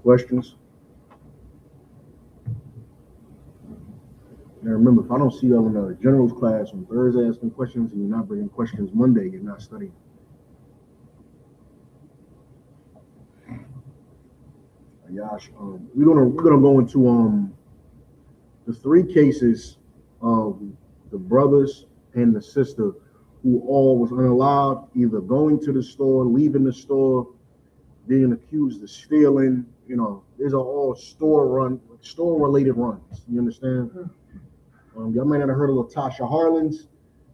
Questions? Now remember, if I don't see y'all in the generals class on Thursday asking questions and you're not bringing questions Monday, you're not studying. Yash, we're gonna go into the three cases of the brothers and the sister who all was unallowed, either going to the store, leaving the store, being accused of stealing. You know, these are all store related runs. You understand? Y'all might not have heard of Latasha Harlins.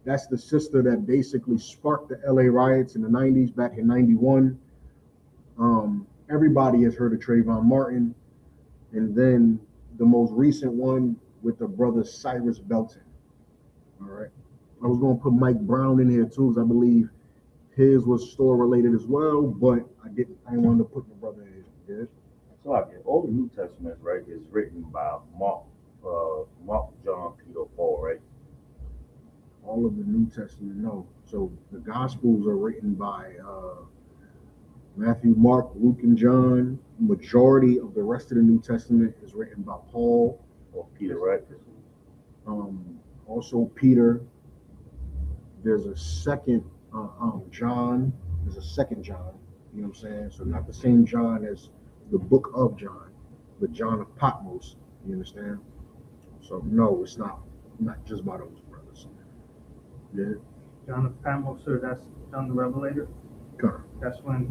That's the sister that basically sparked the LA riots in the 90s, back in 91. Everybody has heard of Trayvon Martin. And then the most recent one with the brother Cyrus Belton. All right. I was going to put Mike Brown in here too, because I believe his was store related as well, but I didn't. I wanted to put my brother in here. Yeah. So like all the New Testament, right, is written by Mark, John, Peter, Paul, right? All of the New Testament, no. So the Gospels are written by Matthew, Mark, Luke, and John. Majority of the rest of the New Testament is written by Paul or Peter, right? Also Peter. There's a second John. There's a second John. You know what I'm saying? So not the same John as the book of John, but John of Patmos. You understand? So no, it's not just by those brothers. Yeah. John of Patmos, sir, that's John the Revelator. Okay. That's when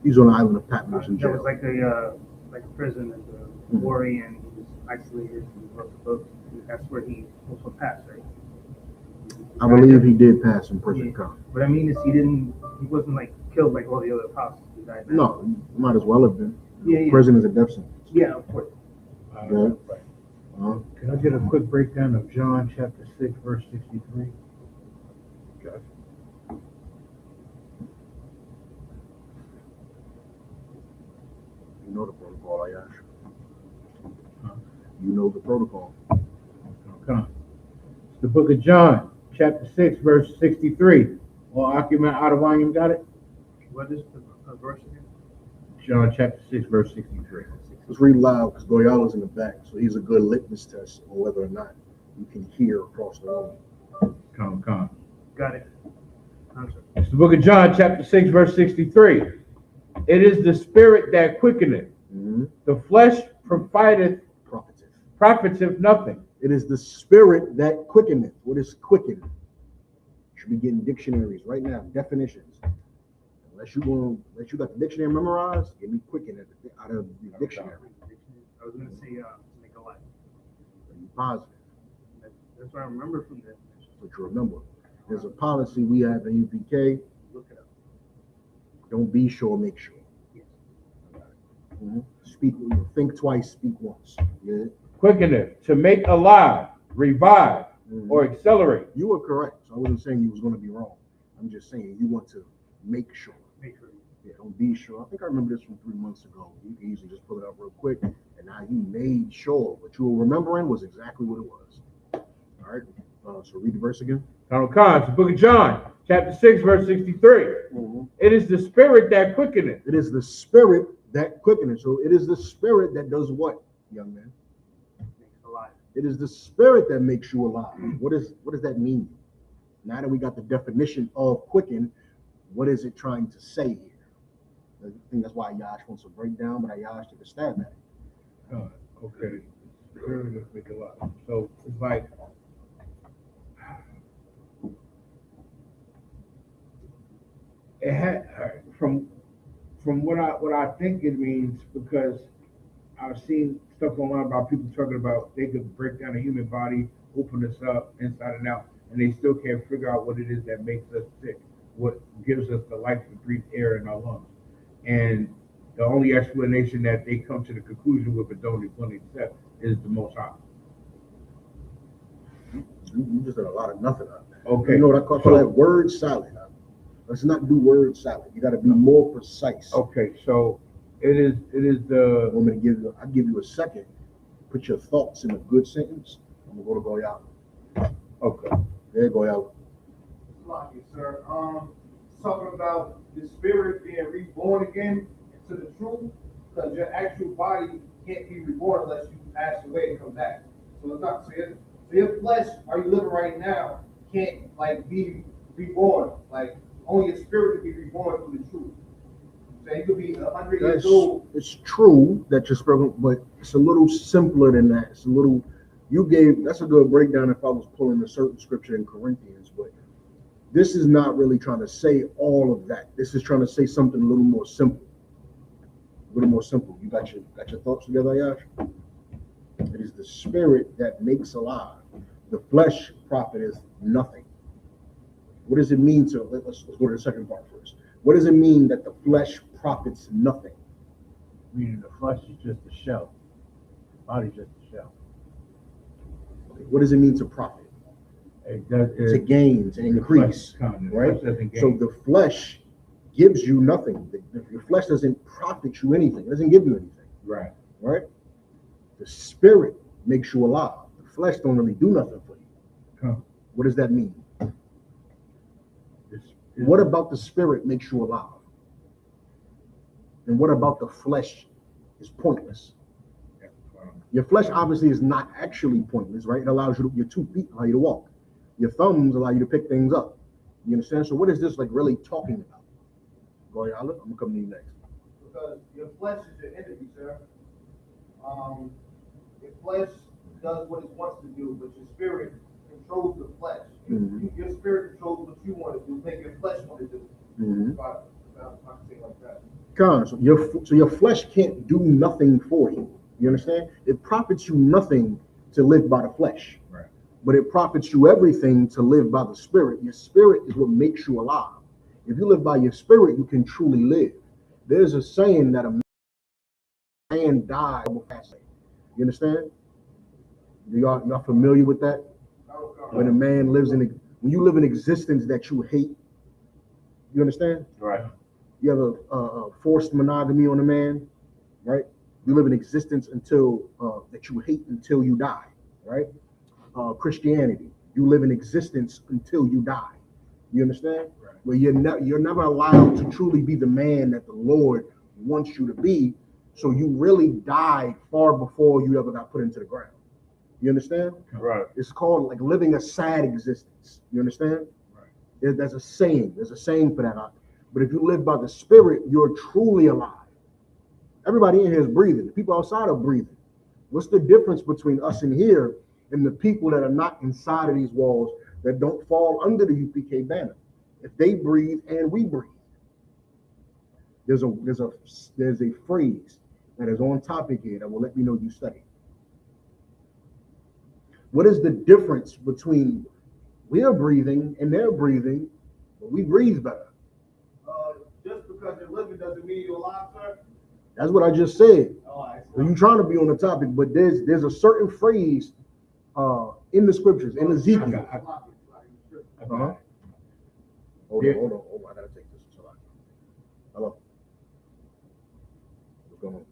he's on the island of Patmos in jail. That was like a prison as a warrior, and he was isolated and he wrote the book. That's where he also passed, right? I believe he did pass in prison. Yeah. What I mean is he wasn't like killed like all the other apostles. He died. No, he might as well have been. Yeah. Prison is a death sentence. Yeah, of course. Can I get a quick breakdown of John chapter 6, verse 63? Okay. You know the protocol, Ayash. You know the protocol. Okay. It's the book of John, chapter 6, verse 63. All occupant out of volume, got it? What is the verse again? John chapter 6, verse 63. Let's read loud because Goyala's in the back, so he's a good litmus test on whether or not you can hear across the room. Come. Got it. It's the book of John, chapter 6, verse 63. It is the spirit that quickeneth. Mm-hmm. The flesh profiteth nothing. It is the spirit that quickeneth. What is quicken? You should be getting dictionaries right now, definitions. Unless you got the dictionary memorized, give me quicken out of the dictionary. I was going to say make a life. Are you positive? That's what I remember from that. But you remember, there's a policy we have in UPK. Look it up. Don't be sure, make sure. Yes. Mm-hmm. Think twice, speak once. Yeah. Quickeneth, to make alive, revive, or accelerate. You were correct. So I wasn't saying you was going to be wrong. I'm just saying you want to make sure. Yeah, don't be sure. I think I remember this from 3 months ago. You can easily just pull it up real quick. And now you made sure what you were remembering was exactly what it was. All right. So read the verse again. Donald Kahn, the book of John, chapter 6, verse 63. Mm-hmm. It is the spirit that quickeneth. It is the spirit that quickeneth. So it is the spirit that does what, young man? Makes alive. It is the spirit that makes you alive. What does that mean? Now that we got the definition of quicken, what is it trying to say here? I think that's why Yash wants to break down, but Yash took a stab at it. Okay. Make a lot. So it's like it had from what I think it means, because I've seen stuff online about people talking about they could break down a human body, open us up inside and out, and they still can't figure out what it is that makes us sick, what gives us the life to breathe air in our lungs. And the only explanation that they come to the conclusion with, but don't want to accept, is the Most High. You just did a lot of nothing out there. Okay. You know what I call that word salad. Let's not do word salad. You got to be more precise. Okay, so it is the. I'm going to I'll give you a second. Put your thoughts in a good sentence. I'm going to go to Goyala. Okay. There, Goyala. Like it, sir. Talking about the spirit being reborn again into the truth. because your actual body can't be reborn unless you pass away and come back. So it's not, so your flesh, are you living right now, can't like be reborn. Like only your spirit can be reborn through the truth. So you could be 100 years old. It's true that you're struggling, but it's a little simpler than that. It's a little, that's a good breakdown if I was pulling a certain scripture in Corinthians, but this is not really trying to say all of that. This is trying to say something a little more simple. A little more simple. You got your thoughts together, Ayash? It is the spirit that makes alive. The flesh profit is nothing. What does it mean to, let's go to the second part first. What does it mean that the flesh profits nothing? Meaning the flesh is just a shell. The body's just a shell. Okay, what does it mean to profit? To gain, to increase, right? So the flesh gives you nothing. Your flesh doesn't profit you anything. It doesn't give you anything. Right. Right? The spirit makes you alive. The flesh don't really do nothing for you. What does that mean? What about the spirit makes you alive? And what about the flesh is pointless? Your flesh obviously is not actually pointless, right? It allows you, your 2 feet allow you to walk. Your thumbs allow you to pick things up. You understand? So what is this like really talking about? Go ahead, I'm gonna come to you next. Because your flesh is your enemy, sir. Your flesh does what it wants to do, but your spirit controls the flesh. Your spirit controls what you want to do, make your flesh want to do. If I say it like that. So your flesh can't do nothing for you. You understand? It profits you nothing to live by the flesh. Right. But it profits you everything to live by the spirit. Your spirit is what makes you alive. If you live by your spirit, you can truly live. There's a saying that a man died before fasting. You understand? Y'all familiar with that? When a man when you live in existence that you hate, you understand? Right. You have a forced monogamy on a man, right? You live in existence until that you hate until you die, right? Christianity, you live in existence until you die. You understand? Right. Where you're never allowed to truly be the man that the Lord wants you to be. So you really died far before you ever got put into the ground. You understand? Right. It's called like living a sad existence. You understand? Right. There's a saying for that. But if you live by the spirit, you're truly alive. Everybody in here is breathing. The people outside are breathing. What's the difference between us in here and the people that are not inside of these walls that don't fall under the UPK banner? If they breathe and we breathe, there's a phrase that is on topic here that will let me know you study. What is the difference between we're breathing and they're breathing, but we breathe better? Just because you're living doesn't mean you're alive, sir. That's what I just said. Oh, You're trying to be on the topic, but there's a certain phrase in the scriptures, in Ezekiel. Hold on. I gotta take this. Hello. What's going on?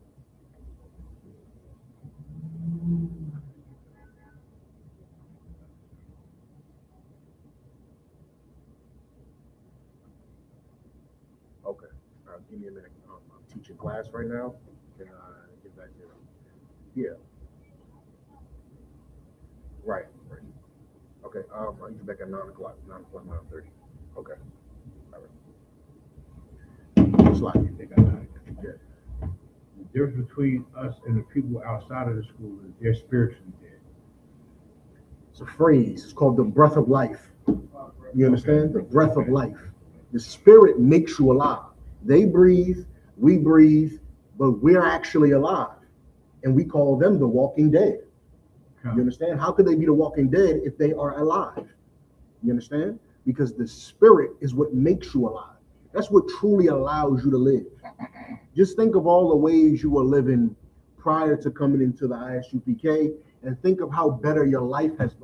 Okay. Give me a minute. I'm teaching class right now. Can I get back to it? Yeah. Right. Okay. I'll get back at 9 o'clock. 9:30. Okay. All right. Slide. Yeah. The difference between us and the people outside of the school is they're spiritually dead. It's a phrase. It's called the breath of life. You understand? The breath of life. The spirit makes you alive. They breathe, we breathe, but we're actually alive. And we call them the walking dead. You understand? How could they be the walking dead if they are alive? You understand? Because the spirit is what makes you alive. That's what truly allows you to live. Just think of all the ways you were living prior to coming into the ISUPK, and think of how much better your life has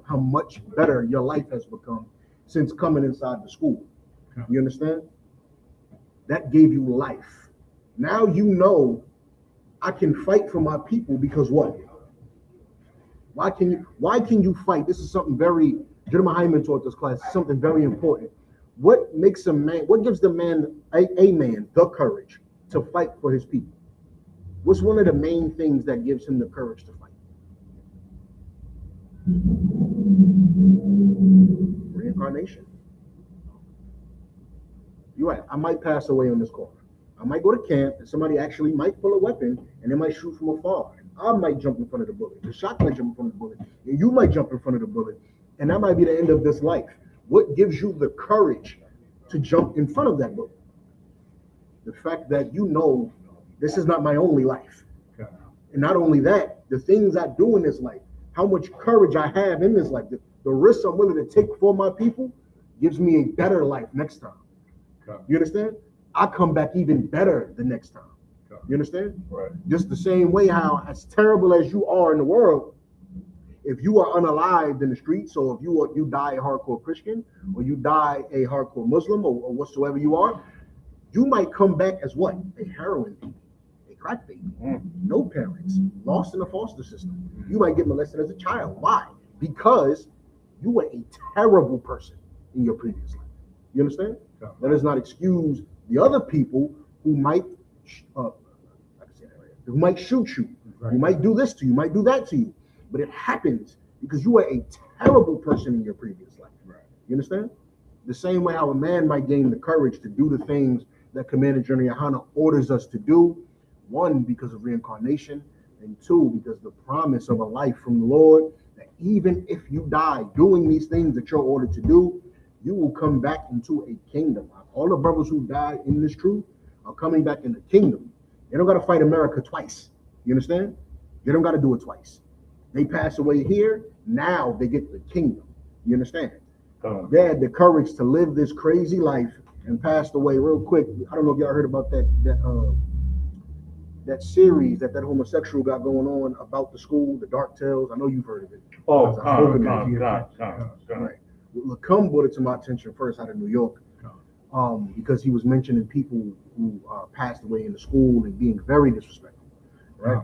become since coming inside the school. You understand? That gave you life. Now you know I can fight for my people because what? Why can you fight? This is something very, Jeremiah Hyman taught this class, something very important. What gives the man, a man, the courage to fight for his people? What's one of the main things that gives him the courage to fight? Reincarnation. You're right. I might pass away on this corner. I might go to camp and somebody actually might pull a weapon and they might shoot from afar. I might jump in front of the bullet. The shot might jump in front of the bullet. And you might jump in front of the bullet. And that might be the end of this life. What gives you the courage to jump in front of that bullet? The fact that you know this is not my only life. And not only that, the things I do in this life, how much courage I have in this life, the risks I'm willing to take for my people gives me a better life next time. You understand? I come back even better the next time. You understand? Right. Just the same way how, as terrible as you are in the world, if you are unalived in the streets, or if you die a hardcore Christian, or you die a hardcore Muslim, or whatsoever you are, you might come back as what? A heroin baby, a crack baby, no parents, lost in the foster system. You might get molested as a child. Why? Because you were a terrible person in your previous life. You understand? That does not excuse the other people who might, who might shoot you, who might do this to you, might do that to you. But it happens because you were a terrible person in your previous life. You understand? The same way how a man might gain the courage to do the things that Commander General Yohana orders us to do. One, because of reincarnation, and two, because the promise of a life from the Lord, that even if you die doing these things that you're ordered to do, you will come back into a kingdom. All the brothers who died in this truth are coming back in the kingdom. They don't got to fight America twice. You understand? They don't got to do it twice. They pass away here. Now they get the kingdom. You understand? They had the courage to live this crazy life and passed away real quick. I don't know if y'all heard about that series that homosexual got going on about the school, the Dark Tales. I know you've heard of it. Oh, Right. Lacombe brought it to my attention first out of New York, because he was mentioning people who passed away in the school and being very disrespectful. Right,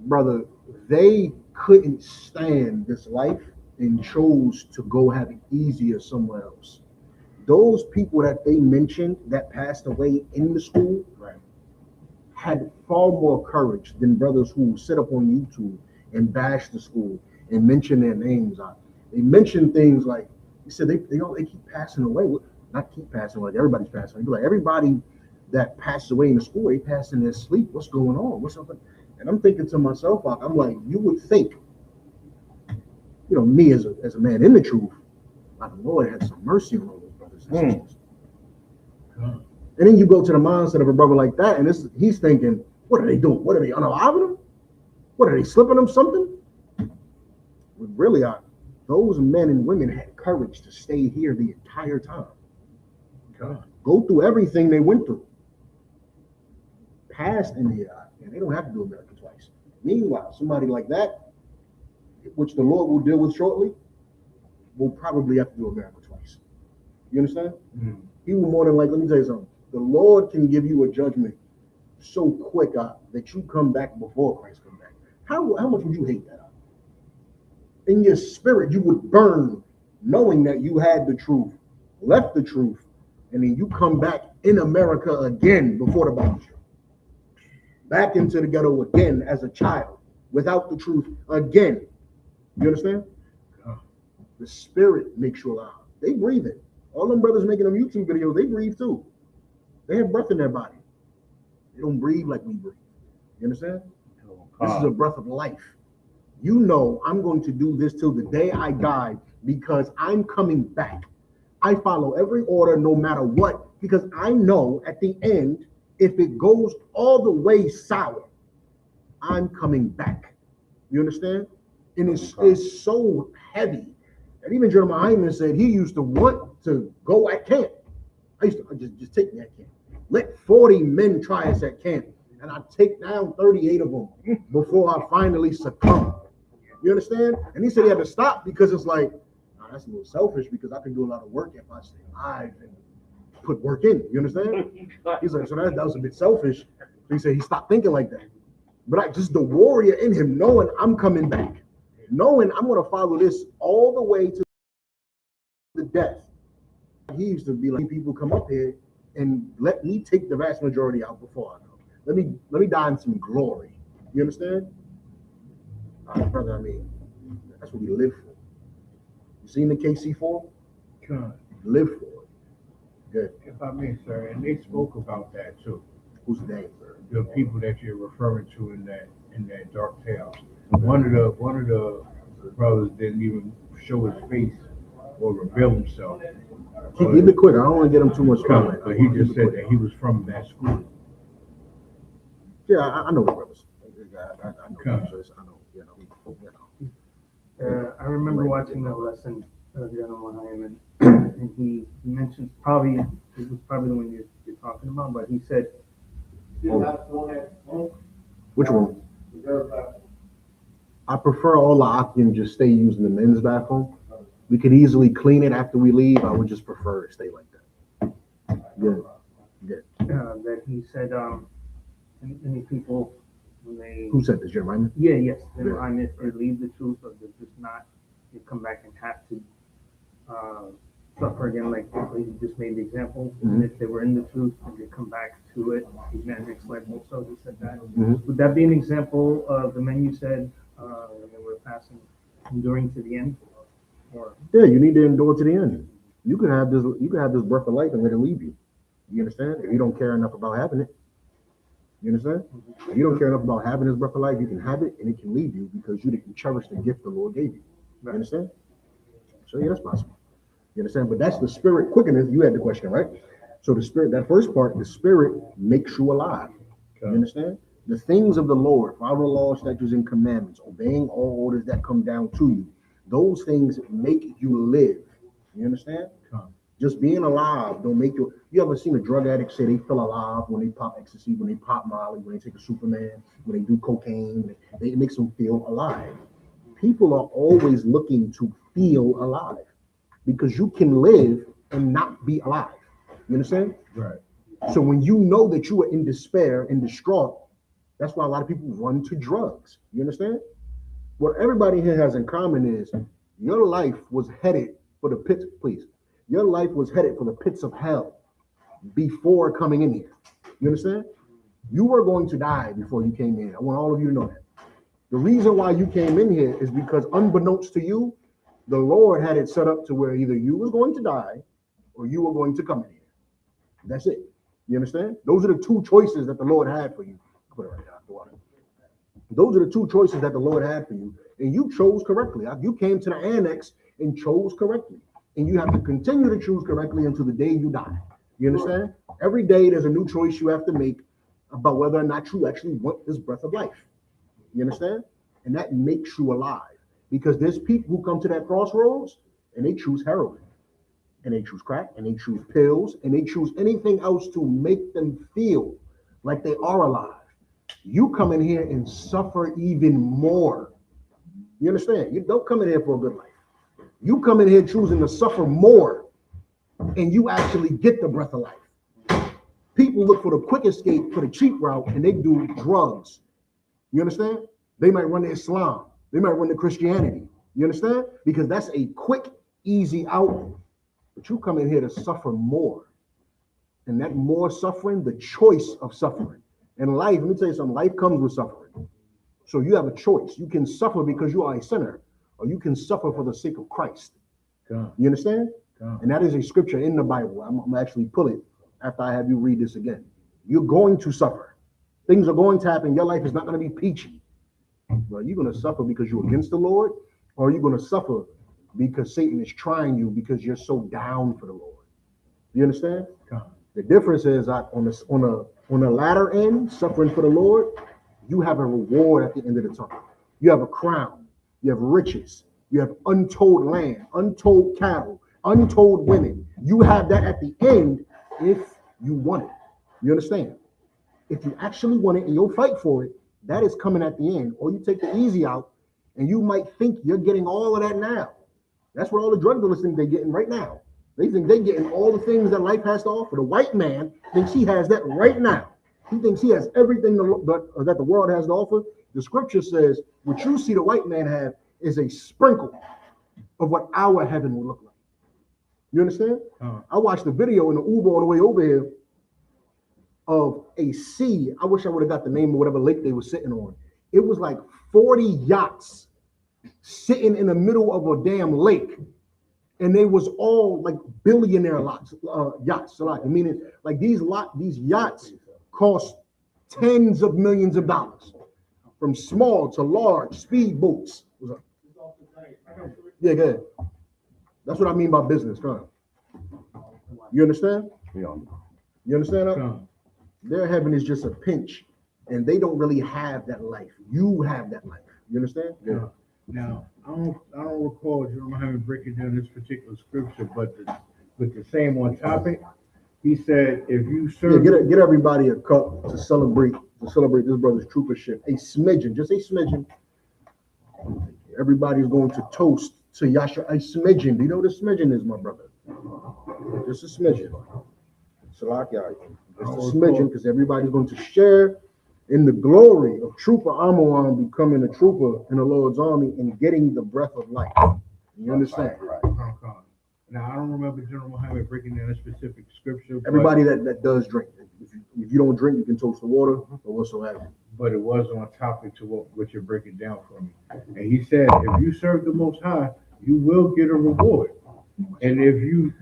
brother, they couldn't stand this life and chose to go have it easier somewhere else. Those people that they mentioned that passed away in the school had far more courage than brothers who sit up on YouTube and bash the school and mention their names. They mention things like, he said they keep passing away. Not keep passing away, like everybody's passing away. Like everybody that passed away in the school, they passed in their sleep. What's going on? What's up? And I'm thinking to myself, I'm like, you would think, me as a man in the truth, the Lord had some mercy on all those brothers and sisters. And then you go to the mindset of a brother like that, and he's thinking, what are they doing? What are they unaliving them? What are they slipping them something? But really, those men and women had courage to stay here the entire time. Go through everything they went through. Passed in the and they don't have to do America twice. Meanwhile, somebody like that, which the Lord will deal with shortly, will probably have to do America twice. You understand? He will more than likely, let me tell you something. The Lord can give you a judgment so quick that you come back before Christ comes back. How much would you hate that? In your spirit, you would burn knowing that you had the truth, left the truth, and then you come back in America again before the Bible show. Back into the ghetto again as a child, without the truth again. You understand? The spirit makes you alive. They breathe it. All them brothers making them YouTube videos, they breathe too. They have breath in their body. They don't breathe like we breathe. You understand? This is a breath of life. You know I'm going to do this till the day I die because I'm coming back. I follow every order no matter what, because I know at the end, if it goes all the way sour, I'm coming back. You understand? And it's so heavy. And even Jeremiah Hyman said he used to want to go at camp. I used to just take me at camp. Let 40 men try us at camp. And I take down 38 of them before I finally succumb. You understand? And he said he had to stop because it's like, that's a little selfish because I can do a lot of work if I stay alive and put work in. You understand? He's like, so that was a bit selfish. He said he stopped thinking like that. But just the warrior in him, knowing I'm coming back, knowing I'm going to follow this all the way to the death. He used to be like, people come up here and let me take the vast majority out before I go. Let me die in some glory. You understand? Brother, I mean, that's what we live for. You seen the KC4? Con, Live for it. Good. if I may, sir, and they spoke about that too. Who's the name, sir? The people that you're referring to in that dark tale. One of the brothers didn't even show his face or reveal himself. Keep it quick. I don't want to get him too much time. But he just said that he was from that school. Yeah, I know the brothers. I know. So I know. You know. I remember watching a lesson of General Hyman, and he mentioned it was probably the one you're talking about, but he said, Which one? I prefer all the occupants just stay using the men's bathroom. We could easily clean it after we leave. I would just prefer it stay like that. Good. that he said, many people, when they, Who said this, Jim Ryman? yes, they Yeah. if they leave the truth, or they're just not, they come back and have to, suffer again, like you just made the example. Mhm. And if they were in the truth and they come back to it, again, next life also, he said that. Mhm. Would that be an example of the men you said, when they were passing, enduring to the end? Or, Yeah, you need to endure to the end. You can have this breath of life and let it leave you. You understand? If you don't care enough about having it. You understand? If you don't care enough about having this breath of life, you can have it and it can leave you because you didn't cherish the gift the Lord gave you. You understand? So yeah, that's possible. You understand? But that's the spirit quickeneth. You had the question, right? So the spirit, that first part, the spirit makes you alive. You understand? The things of the Lord, follow the law, statutes, and commandments, obeying all orders that come down to you. Those things make you live. You understand? Just being alive don't make you. You ever seen a drug addict say they feel alive when they pop ecstasy, when they pop Molly, when they take a Superman, when they do cocaine? It makes them feel alive. People are always looking to feel alive because you can live and not be alive. You understand? Right. So when you know that you are in despair and distraught, that's why a lot of people run to drugs. You understand? What everybody here has in common is your life was headed for the pits. Please, your life was headed for the pits of hell before coming in here. You understand? You were going to die before you came in. I want all of you to know that. The reason why you came in here is because unbeknownst to you, the Lord had it set up to where either you was going to die or you were going to come in here. That's it. You understand? Those are the two choices that the Lord had for you. Put it right out the water. Those are the two choices that the Lord had for you, and you chose correctly. You came to the annex and chose correctly, and you have to continue to choose correctly until the day you die. You understand? Every day there's a new choice you have to make about whether or not you actually want this breath of life. You understand? And that makes you alive, because there's people who come to that crossroads and they choose heroin, and they choose crack, and they choose pills, and they choose anything else to make them feel like they are alive. You come in here and suffer even more. You understand? You don't come in here for a good life. You come in here choosing to suffer more, and you actually get the breath of life. People look for the quick escape, for the cheap route, and they do drugs. You understand? They might run to Islam. They might run to Christianity. You understand? Because that's a quick, easy out. But you come in here to suffer more. And that more suffering, the choice of suffering. And life, let me tell you something, life comes with suffering. So you have a choice. You can suffer because you are a sinner, or you can suffer for the sake of Christ. You understand? And that is a scripture in the Bible. I'm going to actually pull it after I have you read this again. You're going to suffer. Things are going to happen. Your life is not going to be peachy. Well, you're going to suffer because you're against the Lord, or you're going to suffer because Satan is trying you because you're so down for the Lord. You understand? The difference is on the latter end, suffering for the Lord, you have a reward at the end of the tunnel. You have a crown. You have riches. You have untold land, untold cattle, untold women. You have that at the end if you want it. You understand? If you actually want it and you'll fight for it, that is coming at the end. Or you take the easy out, and you might think you're getting all of that now. That's what all the drug dealers think they're getting right now. They think they're getting all the things that life has to offer. The white man thinks he has that right now. He thinks he has everything that the world has to offer. The scripture says what you see the white man have is a sprinkle of what our heaven will look like. You understand? I watched the video in the Uber on the way over here, of a sea. I wish I would have got the name of whatever lake they were sitting on. It was like 40 yachts sitting in the middle of a damn lake. And they was all like billionaire yachts. So like, meaning like these yachts cost tens of millions of dollars, from small to large speedboats. Yeah, good. That's what I mean by business, kind of. You understand? Yeah. You understand that? Con. Their heaven is just a pinch, and they don't really have that life. You have that life. You understand? Yeah. Now, I don't recall Jerome Muhammad breaking down this particular scripture, but the same on topic, he said, if you Yeah, serve, get everybody a cup to celebrate this brother's troopership. A smidgen, just a smidgen. Everybody's going to toast to Yasha a smidgen. Do you know what a smidgen is, my brother? Just a smidgen. Salakia. Just a smidgen, because everybody's going to share in the glory of Trooper Amawan becoming a trooper in the Lord's army and getting the breath of life. You understand? Right. Now, I don't remember General Muhammad breaking down a specific scripture. Everybody that does drink. If you don't drink, you can toast the water or whatsoever. But it was on topic to what you're breaking down for me. And he said, if you serve the Most High, you will get a reward. And if you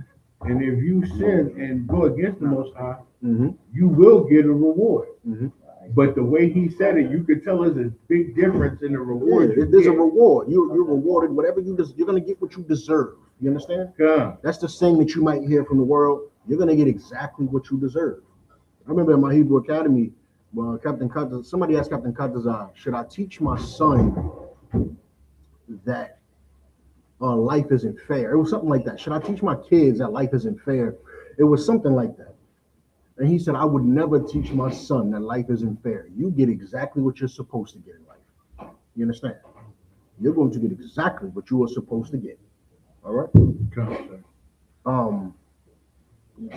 sin and go against the Most High, you will get a reward. But the way he said it, you could tell there's a big difference in the reward. Yeah, there's a reward. You're rewarded whatever you're gonna get what you deserve. You understand? God. That's the saying that you might hear from the world. You're gonna get exactly what you deserve. I remember in my Hebrew Academy, somebody asked Captain Katazar, should I teach my son that life isn't fair? It was something like that. Should I teach my kids that life isn't fair? It was something like that. And he said, I would never teach my son that life isn't fair. You get exactly what you're supposed to get in life. You understand? You're going to get exactly what you are supposed to get. All right?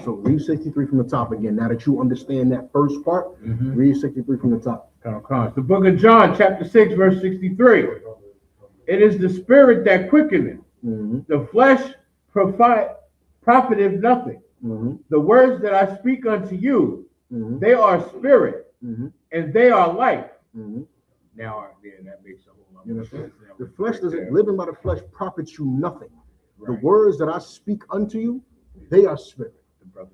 So read 63 from the top again. Now that you understand that first part, read 63 from the top. The book of John, chapter 6, verse 63. It is the spirit that quickeneth. The flesh profiteth nothing. The words that I speak unto you, they are spirit, and they are life. Now, that makes a whole lot of sense. The flesh doesn't, living by the flesh profits you nothing. The words that I speak unto you, they are spirit.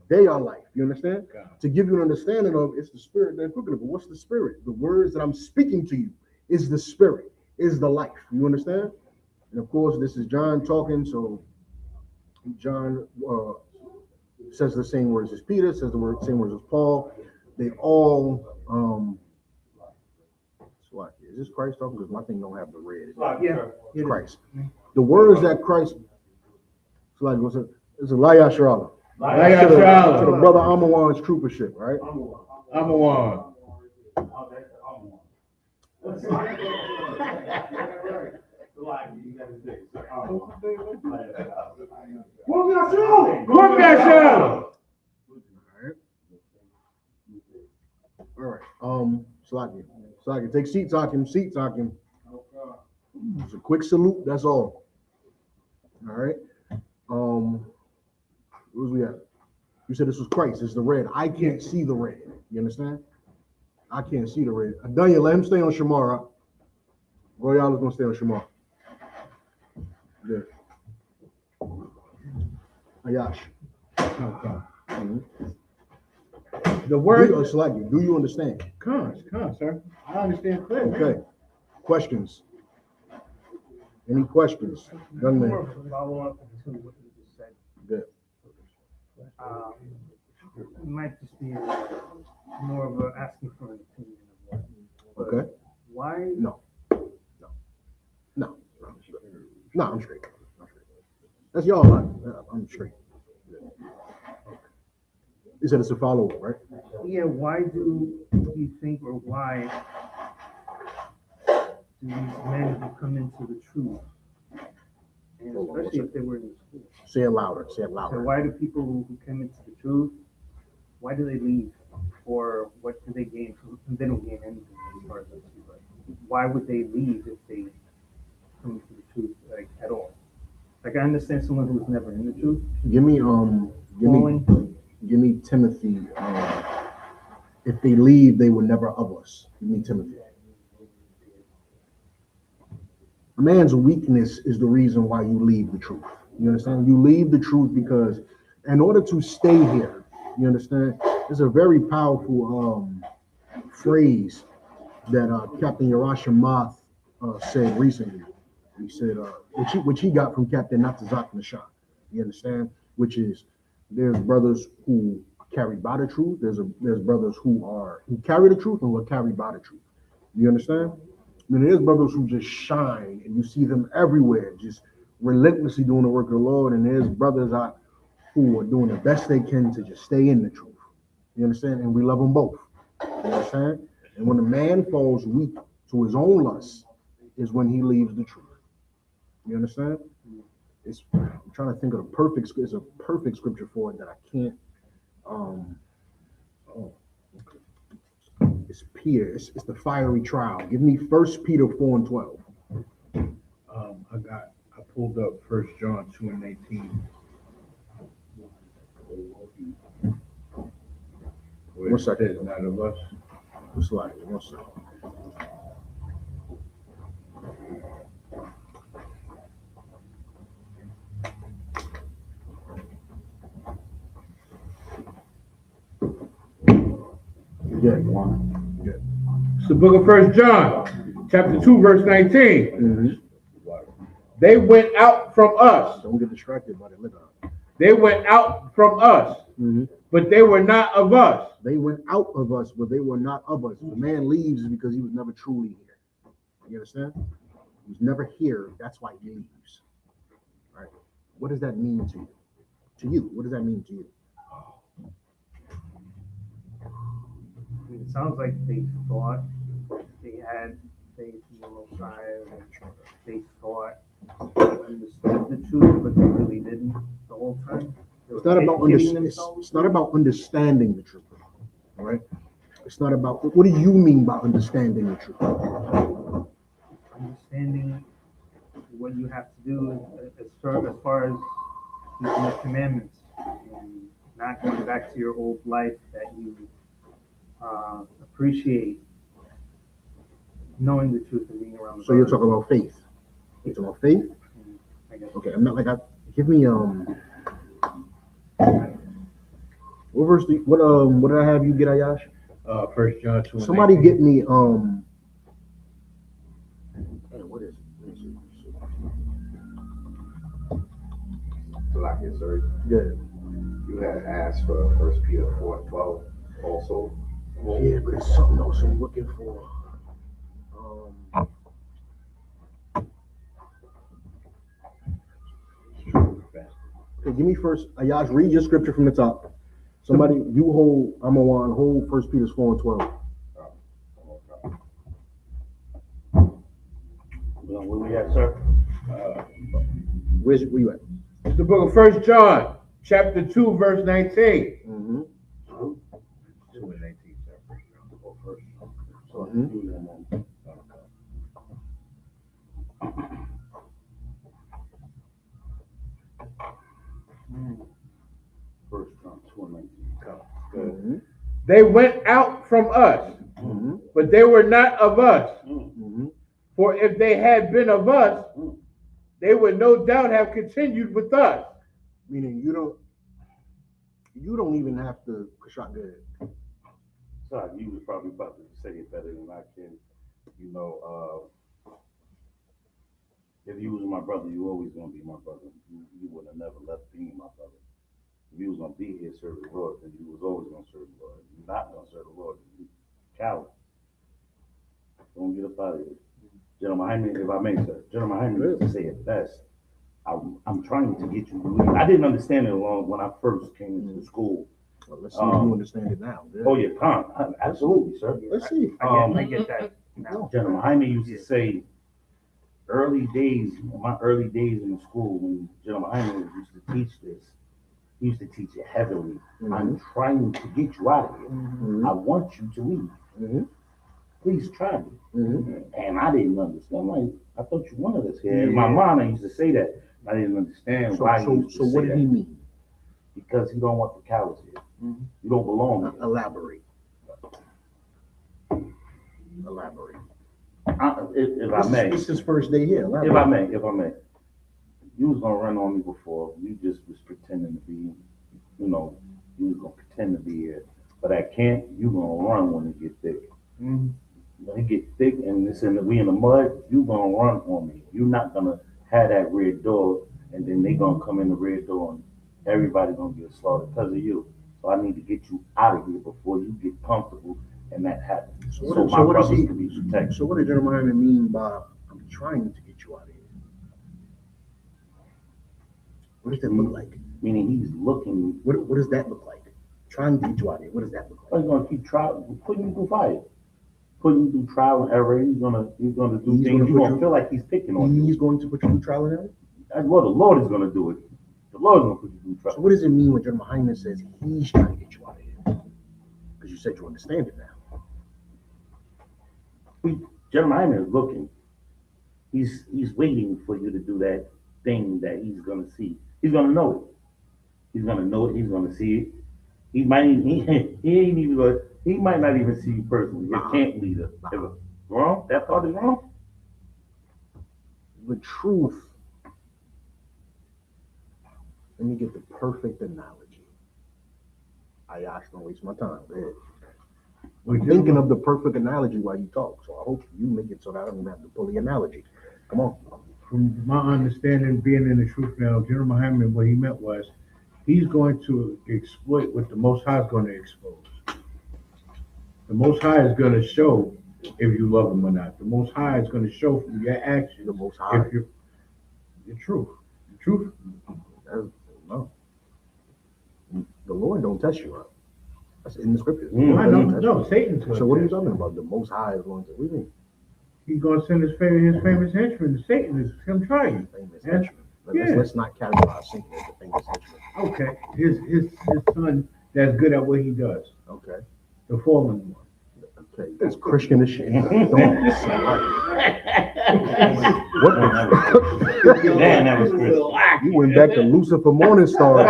They are life. You understand? To give you an understanding of, it's the spirit that quickeneth. But what's the spirit? The words that I'm speaking to you is the spirit, is the life. You understand? And of course, this is John talking, so John says the same words as Peter, says the same words as Paul. They all, is this Christ talking? Because my thing don't have the red. Yeah. It's Christ. The words that Christ, it's like, it's a Laya Sharala. To the brother Amawan's troopership, right? Amawan. All right. Slaki, take seats, Hakim. It's a quick salute. That's all. All right. Where's we at? You said this was Christ. It's the red. I can't see the red. You understand? I can't see the red. Adunya, let him stay on Shamara. Royale is gonna stay on Shamara. There. Ayash. The word. Do you understand? Come, sir. I understand clearly. Okay. Questions? Any questions? Young man. More of a follow-up to what you just said. Good. It might just be more of a asking for an opinion of what. Okay. Why? No, I'm straight. That's y'all line. I'm straight. You said it's a follow-up, right? Yeah, why do you think, or why do these men who come into the truth, and especially if they were in the school, Say it louder. so why do people who come into the truth, why do they leave? Or what do they gain from, they don't gain anything as far as I see, but why would they leave if they come into the truth, like, at all? Like, I understand someone who's never in the truth. Give me Timothy if they leave, they were never of us. You mean Timothy. A man's weakness is the reason why you leave the truth. You understand? You leave the truth because in order to stay here, you understand? There's a very powerful phrase that Captain Yerashim said recently. He said, which he got from Captain Natazak Nashah. You understand? Which is there's brothers who are carried by the truth. There's brothers who carry the truth and who are carried by the truth. You understand? I mean, there's brothers who just shine and you see them everywhere, just relentlessly doing the work of the Lord. And there's brothers out who are doing the best they can to just stay in the truth. You understand? And we love them both. You understand? And when a man falls weak to his own lust, is when he leaves the truth. You understand? I'm trying to think of the perfect. It's a perfect scripture for it that I can't. It's Peter. It's the fiery trial. Give me 1 Peter 4:12. I pulled up 1 John 2:18. One second. It says, not of us. Just like it. 1 second. Yeah. It's the book of 1 John, chapter 2, verse 19. Mm-hmm. They went out from us. Don't get distracted by the liquor. They went out from us, Mm-hmm. but they were not of us. They went out of us, but they were not of us. If a man leaves is because he was never truly here. You understand? He was never here. That's why he leaves. Right? What does that mean to you? To you, what does that mean to you? I mean, it sounds like they thought they had faith in the Most High, and they thought they understood the truth, but they really didn't the whole time. It's not about it's not about understanding the truth, all right? It's not about. What do you mean by understanding the truth? Understanding what you have to do as far as keeping the commandments and not going back to your old life that you appreciate, knowing the truth and being around the So you're brothers. talking about faith. You're talking about faith? I guess. Okay, I'm not like give me what verse what did I have you get, Ayash? 1 John 2:19. Somebody get me what is it? Like it, sir. Yeah. You had asked for 1 Peter 4:12 also. Yeah, but it's something else I'm looking for. Okay, give me first. Ayash, read your scripture from the top. Somebody, you hold. I'm a one. Hold 1 Peter 4:12. Where we at, sir? Where you at? It's the book of 1 John, chapter 2, verse 19. Mm-hmm. 2:19, sir. 1 John. Go first. So Mhm. you and then- First John 2:19. Mm-hmm. They went out from us, Mm-hmm. but they were not of us. Mm-hmm. For if they had been of us, they would no doubt have continued with us. Meaning you don't even have to shot good. Sorry, you was probably about to say it better than I can. You know, if you was my brother, you always gonna be my brother. You would have never left being my brother. If you was gonna be here serving the Lord, then you was always gonna serve the Lord. If you're not gonna serve the Lord, you coward. Don't get up out of here. Gentleman Hyman, if I may, sir. Gentleman Hyman used to say it best. I'm trying to get you to believe. I didn't understand it along when I first came into school. Well, let's see if you understand it now. Yeah. Oh yeah, absolutely, sir. Let's see. I get that now. Gentleman Hyman used to say, early days, my early days in school, when Gentleman Hyman used to teach this, he used to teach it heavily. Mhm. I'm trying to get you out of here. Mhm. I want you to leave. Mhm. Please try me. Mhm. And I didn't understand. I'm like, I thought you wanted us here. In my mind, I used to say that. I didn't understand why he used to So say what did that. he mean? Because he don't want the cowards here. Mhm. You don't belong here. Elaborate. elaborate. If I may, It's his first day here. if I may, you was gonna run on me before. You just was pretending to be, you was gonna pretend to be here. But at camp, you gonna run when it get thick. When it get thick and we in the mud, you gonna run on me. You're not gonna have that red door, and then they gonna come in the red door and everybody gonna get slaughtered because of you. So I need to get you out of here before you get comfortable and that happens. So my what does brothers can be protected. So what did Jeremiah mean by I'm trying to get you out of here? What does that look like? Meaning he's looking. What does that look like? Trying to get you out of here. What does that look like? He's gonna keep putting you through fire, putting you through trial and error. He's gonna do things. You're gonna feel like he's picking on you. He's going to put you through trial and error? Well, the Lord is gonna do it. The Lord is gonna put you through trial. So what does it mean when Jeremiah says he's trying to get you out of here? Because you said you understand it now. Jeremiah is looking. He's waiting for you to do that thing that he's gonna see. He's gonna know it. He's gonna know it. He's gonna see it. He might even, he might not even see you personally. Your camp leader. Wrong? That part is wrong? The truth. Let me get the perfect analogy. I don't waste my time. I'm thinking of the perfect analogy while you talk, so I hope you make it so that I don't even have to pull the analogy. Come on. From my understanding, being in the truth now, General Muhammad, what he meant was he's going to exploit what the Most High is going to expose. The Most High is going to show if you love him or not. The Most High is going to show from your actions. The Most High. If you're the truth. The truth. No. The Lord don't test you out. That's in the scriptures. No, Satan's going to. So what are you talking about? The Most High is going to. What do you mean? He's going to send his famous henchman. Satan is going to try you. Famous henchman. Let's not categorize Satan as the famous henchman. Okay. His son that's good at what he does. Okay. The fallen one. Okay. That's Christian as shit. Don't say Man, that was Chris. You went back to Lucifer Morningstar.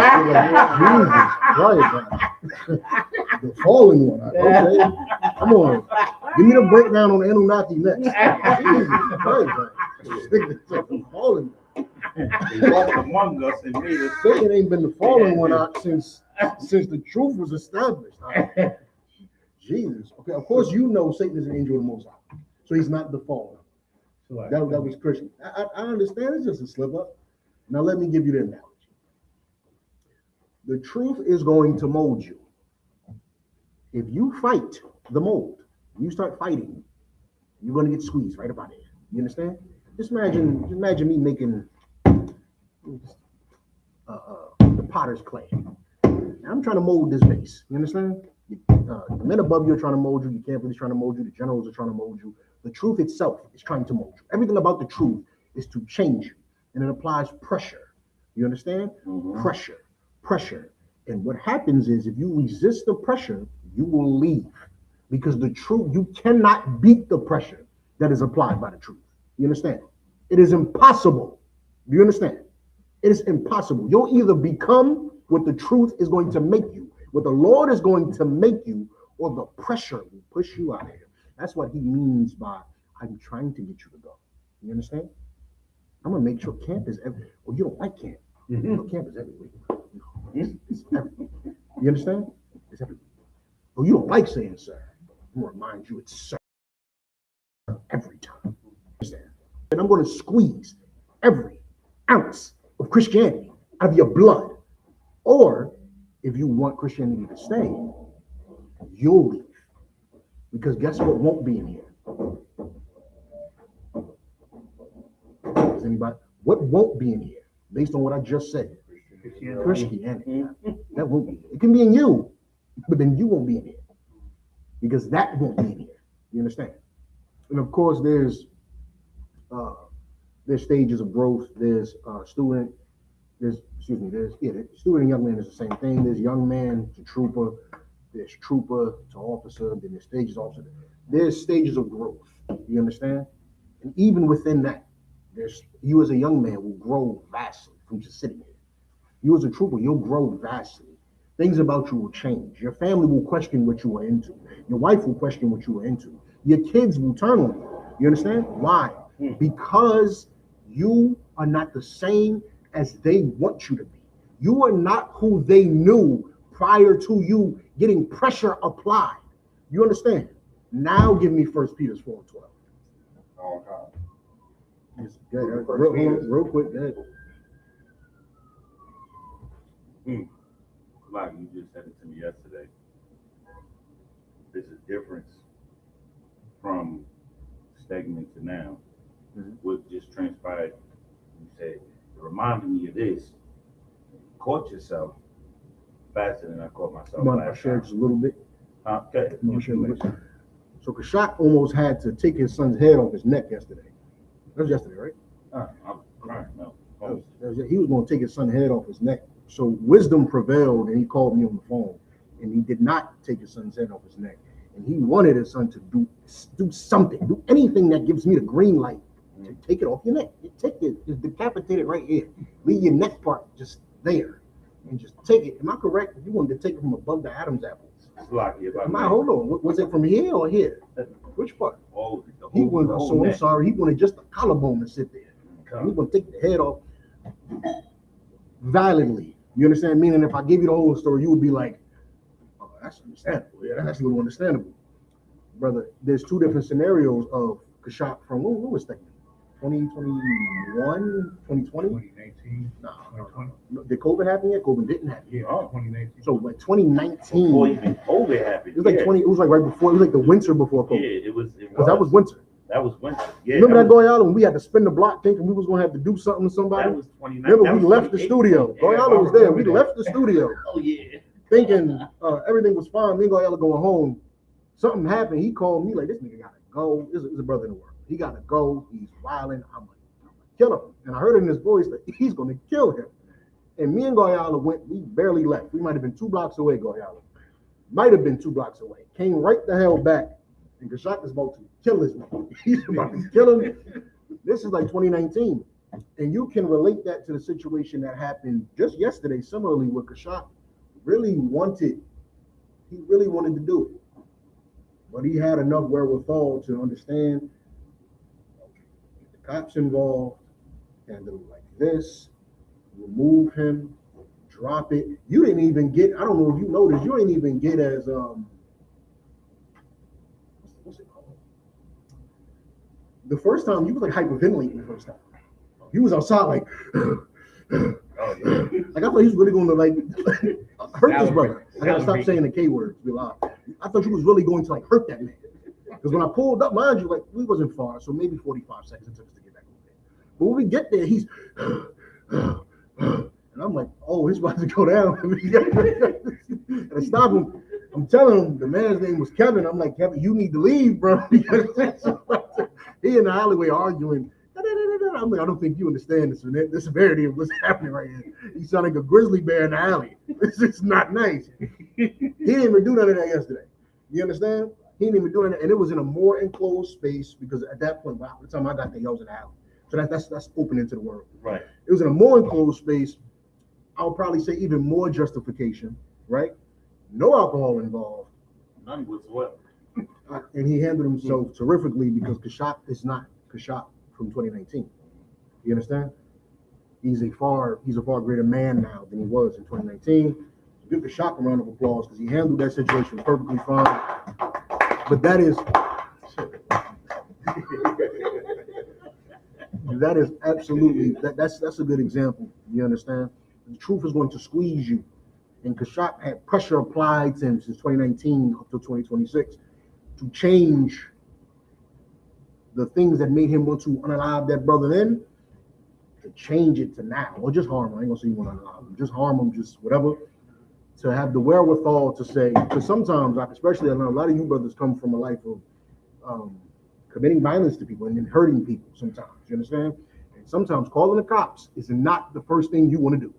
Jesus Christ. The fallen one. Okay. Come on. Give me the breakdown on the Anunnaki next. Jesus Christ. The fallen one. He walked among us and made us. Satan ain't been the fallen one out since the truth was established. Jesus. Okay, of course you know Satan is an angel of the Most High. So he's not the fallen. That was Christian. I understand it's just a slip up. Now let me give you the analogy. The truth is going to mold you. If you fight the mold, you start fighting, you're going to get squeezed right about it. You understand? Just imagine me making the potter's clay. I'm trying to mold this vase. You understand? The men above you are trying to mold you. The camp is trying to mold you. The generals are trying to mold you. The truth itself is trying to mold you. Everything about the truth is to change you, and it applies pressure. You understand? Mm-hmm. Pressure. And what happens is, if you resist the pressure, you will leave, because the truth, you cannot beat the pressure that is applied by the truth. You understand? It is impossible. Do you understand? It is impossible. You'll either become what the truth is going to make you, what the Lord is going to make you, or the pressure will push you out of here. That's what he means by I'm trying to get you to go. You understand? I'm gonna make sure camp is everywhere. Well, you don't like camp. Mm-hmm. You know, camp is everywhere. It's everywhere. You understand? It's everywhere. Well, you don't like saying sir. I'm gonna remind you it's sir every time. Understand? And I'm gonna squeeze every ounce of Christianity out of your blood. Or if you want Christianity to stay, you'll leave. Because guess what won't be in here? Does anybody? What won't be in here? Based on what I just said. Christianity. That won't be. It can be in you, but then you won't be in here. Because that won't be in here. You understand? And of course, there's stages of growth. There's student. There's student and young man is the same thing. There's young man to trooper. There's trooper to officer. Then there's stages officer. There's stages of growth. You understand? And even within that, you as a young man will grow vastly from just sitting here. You as a trooper, you'll grow vastly. Things about you will change. Your family will question what you were into. Your wife will question what you were into. your kids will turn on you. You understand? Why? Because you are not the same as they want you to be. You are not who they knew prior to you getting pressure applied. You understand? Now give me 1 Peter 4:12. All time. Real quick, go ahead. Like you just said it to me yesterday. There's a difference from stagnant to now. What just transpired, you said, it reminded me of this. Caught yourself faster than I caught myself. You mind if I share just a little bit? Okay. So Kashak almost had to take his son's head off his neck yesterday. That was yesterday, right? I'm crying now. He was going to take his son's head off his neck. So wisdom prevailed, and he called me on the phone, and he did not take his son's head off his neck. And he wanted his son to do something, do anything that gives me the green light to take it off your neck. You take it, just decapitate it right here. Leave your neck part just there, and just take it. Am I correct? If you wanted to take it from above the Adam's apples. Hold on. Was it from here or here? Which part? He wanted. So I'm sorry. He wanted just the collarbone to sit there. He was going to take the head off violently. You understand? Meaning, if I give you the whole story, you would be like, "Oh, that's understandable. Yeah, that's actually understandable, brother." There's two different scenarios of Kashak from what was that? 2021, 2020? 2019. No. Did COVID happen yet? COVID didn't happen. Yeah, 2019. So like 2019. Before even COVID happened. It was like 20. It was like right before. It was like the winter before COVID. Yeah, it was. Because that was winter. That was winter. Yeah. Remember that Goyala when we had to spin the block thinking we was gonna have to do something to somebody? That was 2019. Remember we left the studio. Goyala was there. We left the studio. Oh yeah. Thinking everything was fine. Me and Goyala going home. Something happened. He called me like, "This nigga gotta go. This is a brother in the world. He gotta go. He's wilding. I'm gonna kill him." And I heard in his voice that he's gonna kill him. And me and Goyala went. We barely left. We might have been 2 blocks away. Goyala might have been 2 blocks away. Came right the hell back. And Kashak is about to kill his man. He's about to kill him. This is like 2019. And you can relate that to the situation that happened just yesterday, similarly, where Kashak really wanted to do it. But he had enough wherewithal to understand, okay, get the cops involved, handle it like this, remove him, drop it. You didn't even get, I don't know if you noticed, you didn't even get as what's it called? The first time you was like hyperventilating the first time. You was outside like like I thought he was really going to like hurt this brother. I gotta stop saying the K word to be loud. I thought you was really going to like hurt that man. Because when I pulled up, mind you, like we wasn't far, so maybe 45 seconds it took us to get back over there. But when we get there, he's and I'm like, oh, he's about to go down. And I stop him. I'm telling him the man's name was Kevin. I'm like, Kevin, you need to leave, bro. He in the alleyway arguing. I'm like, I don't think you understand the severity of what's happening right here. He sounded like a grizzly bear in the alley. It's just not nice. He didn't even do none of that yesterday. You understand? He didn't even do that, and it was in a more enclosed space because at that point, by the time I got there, I was in the alley. So that's open into the world. Right. It was in a more enclosed space. I would probably say even more justification, right? No alcohol involved. None whatsoever. And he handled himself terrifically because Kashak is not Kashak from 2019. You understand? He's a far greater man now than he was in 2019. Give Kashak a round of applause because he handled that situation perfectly fine. But that is absolutely that's a good example. You understand? The truth is going to squeeze you. And Kashak had pressure applied to him since 2019 up to 2026 to change the things that made him want to unalive that brother then, to change it to now, or just harm him. I ain't gonna say you want to unalive him, just harm him, just whatever. To have the wherewithal to say, because sometimes, like especially I know a lot of you brothers come from a life of committing violence to people and then hurting people sometimes, you understand? And sometimes calling the cops is not the first thing you want to do.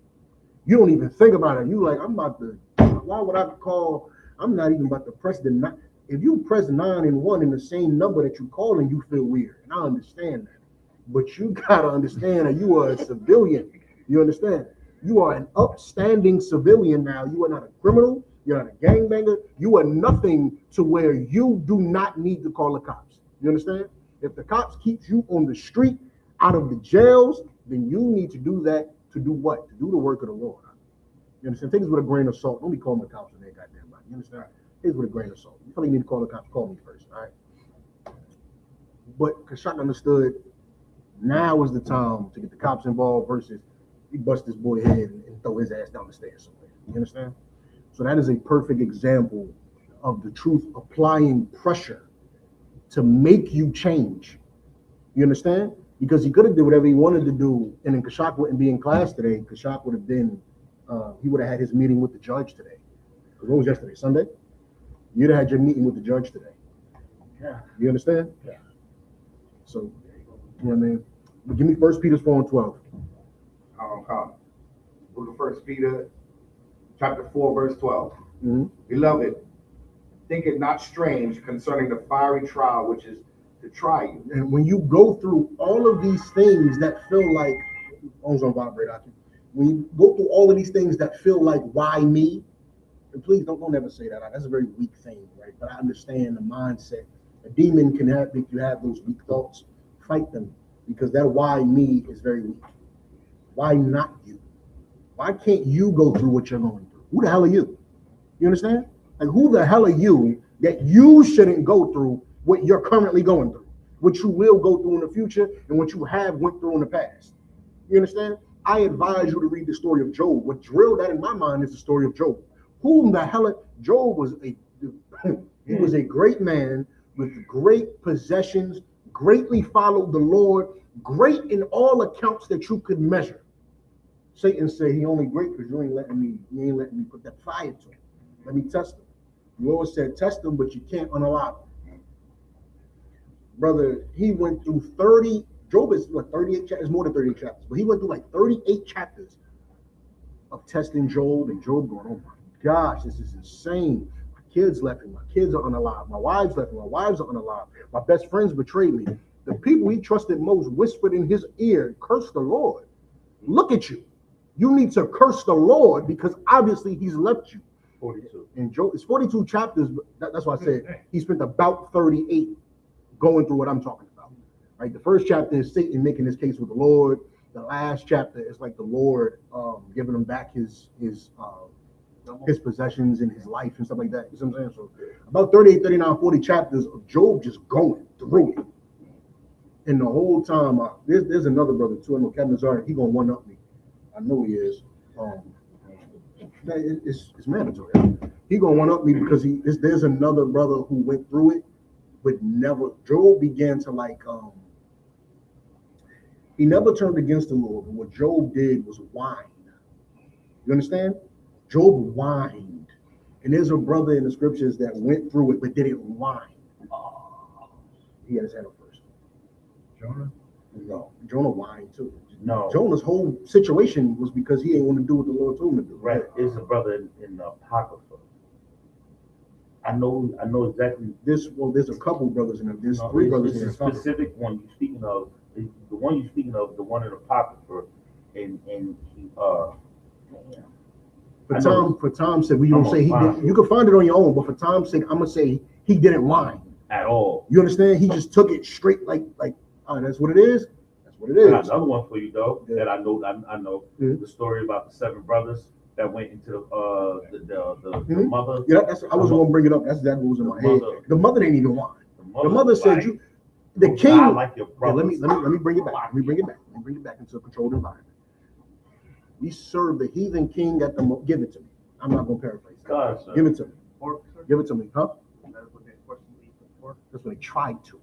You don't even think about it. You like, why would I call? I'm not even about to press the 9. If you press 911 in the same number that you're calling, you feel weird. And I understand that. But you gotta understand that you are a civilian. You understand? You are an upstanding civilian now. You are not a criminal. You're not a gangbanger. You are nothing to where you do not need to call the cops. You understand? If the cops keep you on the street, out of the jails, then you need to do that to do what? To do the work of the Lord. You understand? Take this with a grain of salt. Don't be calling the cops when they goddamn body. You understand? Take this with a grain of salt. You feel like you need to call the cops, call me first, all right? But Kashak understood now is the time to get the cops involved versus he bust this boy head and throw his ass down the stairs somewhere. You understand? So that is a perfect example of the truth applying pressure to make you change. You understand? Because he could have did whatever he wanted to do, and then Kashak wouldn't be in class today. Kashak would have been, he would have had his meeting with the judge today. What was yesterday? Sunday? You'd have had your meeting with the judge today. Yeah. You understand? Yeah. So, you know what I mean? But give me 1 Peter 4:12. Book of 1 Peter, chapter 4, verse 12. Mm-hmm. Beloved, think it not strange concerning the fiery trial which is to try you. And when you go through all of these things that feel like, phone's on vibrate, when you go through all of these things that feel like, why me? And please don't ever say that. That's a very weak thing, right? But I understand the mindset. A demon can make you have those weak thoughts. Fight them, because that why me is very weak. Why not you? Why can't you go through what you're going through? Who the hell are you? You understand? Like, who the hell are you that you shouldn't go through what you're currently going through, what you will go through in the future, and what you have went through in the past? You understand? I advise you to read the story of Job. What drilled that in my mind is the story of Job. Whom the hell? Job was he was a great man with great possessions, greatly followed the Lord, great in all accounts that you could measure. Satan said he only great because you ain't letting me put that fire to him. Let me test him. The Lord said, test him, but you can't unalive him. Brother, he went through 30, Job is what, 38 chapters, more than 38 chapters, but he went through like 38 chapters of testing Job, and Job going, oh my gosh, this is insane. My kids left me, my kids are unalive, my wives left me, my wives are unalive, my best friends betrayed me. The people he trusted most whispered in his ear, curse the Lord. Look at you. You need to curse the Lord because obviously he's left you. 42. And Job, it's 42 chapters, but that's why I said he spent about 38 going through what I'm talking about. Right? The first chapter is Satan making his case with the Lord. The last chapter is like the Lord giving him back his possessions and his life and stuff like that. You see what I'm saying? So about 38, 39, 40 chapters of Job just going through it. And the whole time, there's another brother too. I know Kevin Nazar, he gonna one up me. I know he is. It's mandatory. He gonna one up me because there's another brother who went through it, but never. Job began to he never turned against the Lord. But what Job did was whine. You understand? Job whined, and there's a brother in the scriptures that went through it but didn't whine. He had his hand up first. Jonah? No, Jonah whined too. No. Jonah's whole situation was because he ain't want to do what the Lord told him to do. Right. It's a brother in the Apocrypha. I know exactly. There's a couple brothers in there. There's No, three brothers it's in a there. specific one you're speaking of. The one you're speaking of, the one in the Apocrypha, and he For Tom's sake, we don't say he did. You can find it on your own, but for Tom's sake, I'm gonna say he didn't whine at all. You understand? He just took it straight, like, oh, that's what it is. That's what it is. I got another one for you though. Yeah. That I know. The story about the 7 brothers that went into the mother. Yeah, I wasn't gonna bring it up. That was in my head. The mother didn't even whine. The mother said, "You, the king." I like your brother. Yeah, let me bring it back. Let me bring it back into a controlled environment. We serve the heathen king at the give it to me. I'm not gonna paraphrase. Give it to me. Give it to me, huh? That's what they tried to.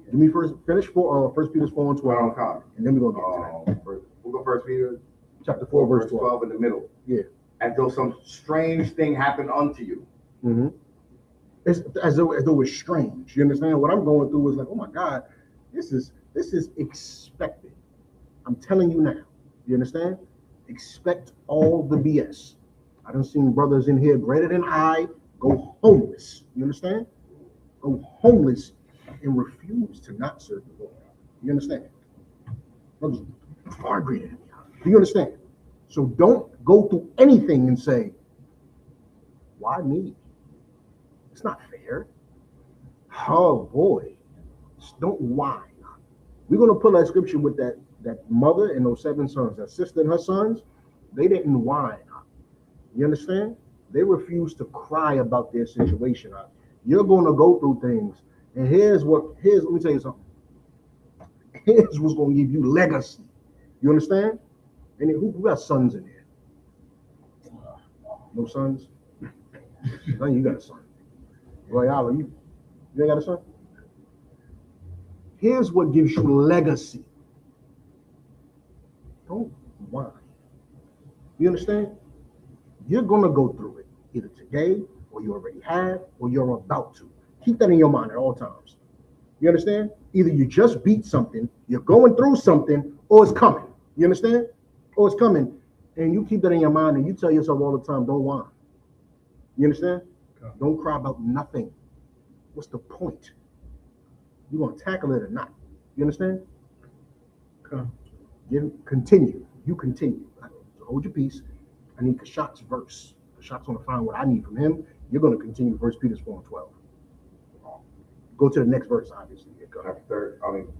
Give me finish for 1 Peter 4:12, and then we're gonna get to that. Book of 1 Peter, chapter 4, verse 12 in the middle. Yeah. As though some strange thing happened unto you. Mm-hmm. It's as though it's strange. You understand? What I'm going through is like, oh my God, this is expected. I'm telling you now. You understand? Expect all the BS. I done seen brothers in here greater than I go homeless. You understand? Go homeless and refuse to not serve the Lord. You understand? Brothers far greater than me. Do you understand? So don't go through anything and say, Why me? It's not fair. Oh boy, don't whine. We're gonna pull that scripture with that mother and those 7 sons, that sister and her sons. They didn't whine. You understand? They refused to cry about their situation. You're gonna go through things, and here's let me tell you something. Here's what's gonna give you legacy. You understand? And who got sons in here? No sons? No, you got a son. Royale, you ain't got a son? Here's what gives you legacy. Don't whine. You understand? You're going to go through it either today, or you already have, or you're about to. Keep that in your mind at all times. You understand? Either you just beat something, you're going through something, or it's coming. You understand? Or it's coming. And you keep that in your mind and you tell yourself all the time, don't whine. You understand? Okay. Don't cry about nothing. What's the point? You want to tackle it or not? You understand? Okay. Continue. You continue. Hold your peace. I need Kashat's verse. Kashat's going to find what I need from him. You're going to continue 1 Peter 4:12. Go to the next verse, obviously.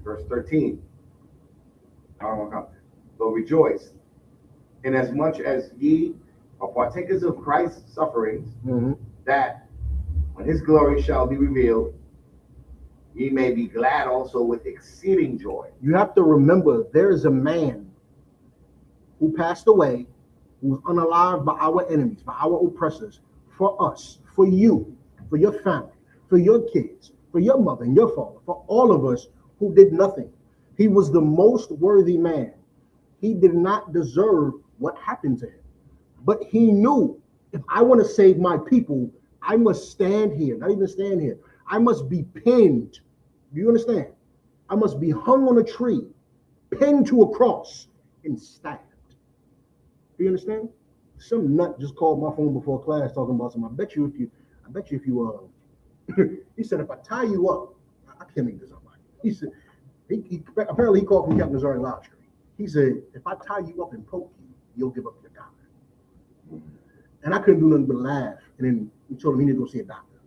Verse 13. So rejoice, inasmuch as ye are partakers of Christ's sufferings, that when his glory shall be revealed, ye may be glad also with exceeding joy. You have to remember, there is a man who passed away, who was unalived by our enemies, by our oppressors, for us, for you, for your family, for your kids, for your mother and your father, for all of us who did nothing. He was the most worthy man. He did not deserve what happened to him. But he knew, if I want to save my people, I must stand here, not even stand here. I must be pinned. Do you understand? I must be hung on a tree, pinned to a cross, and stabbed. Do you understand? Some nut just called my phone before class talking about something. I bet you if you he said, if I tie you up, I can't make this up. He said, apparently he called from Captain Missouri Live Stream. He said, if I tie you up and poke you, you'll give up your God. And I couldn't do nothing but laugh. And then we told him he need to go see a doctor.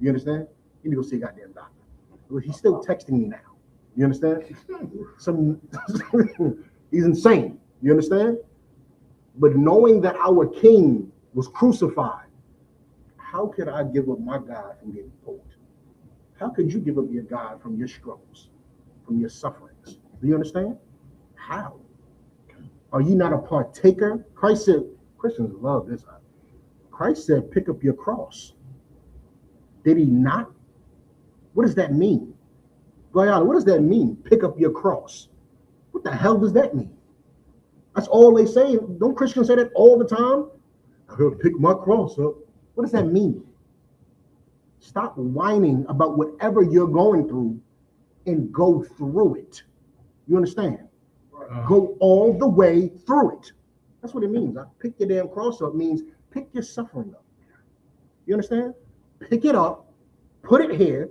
You understand? He need to go see a goddamn doctor. Well, he's still texting me now. You understand? He's insane. You understand? But knowing that our king was crucified, how could I give up my God from getting poked? How could you give up your God from your struggles, from your sufferings? Do you understand? How? Are you not a partaker? Christ said, Christians love this. Christ said, pick up your cross. Did he not? What does that mean? Goyala, what does that mean? Pick up your cross. What the hell does that mean? That's all they say. Don't Christians say that all the time? I gotta pick my cross up. What does that mean? Stop whining about whatever you're going through and go through it. You understand? Go all the way through it. That's what it means. Pick your damn cross up means pick your suffering up. You understand? Pick it up, put it here,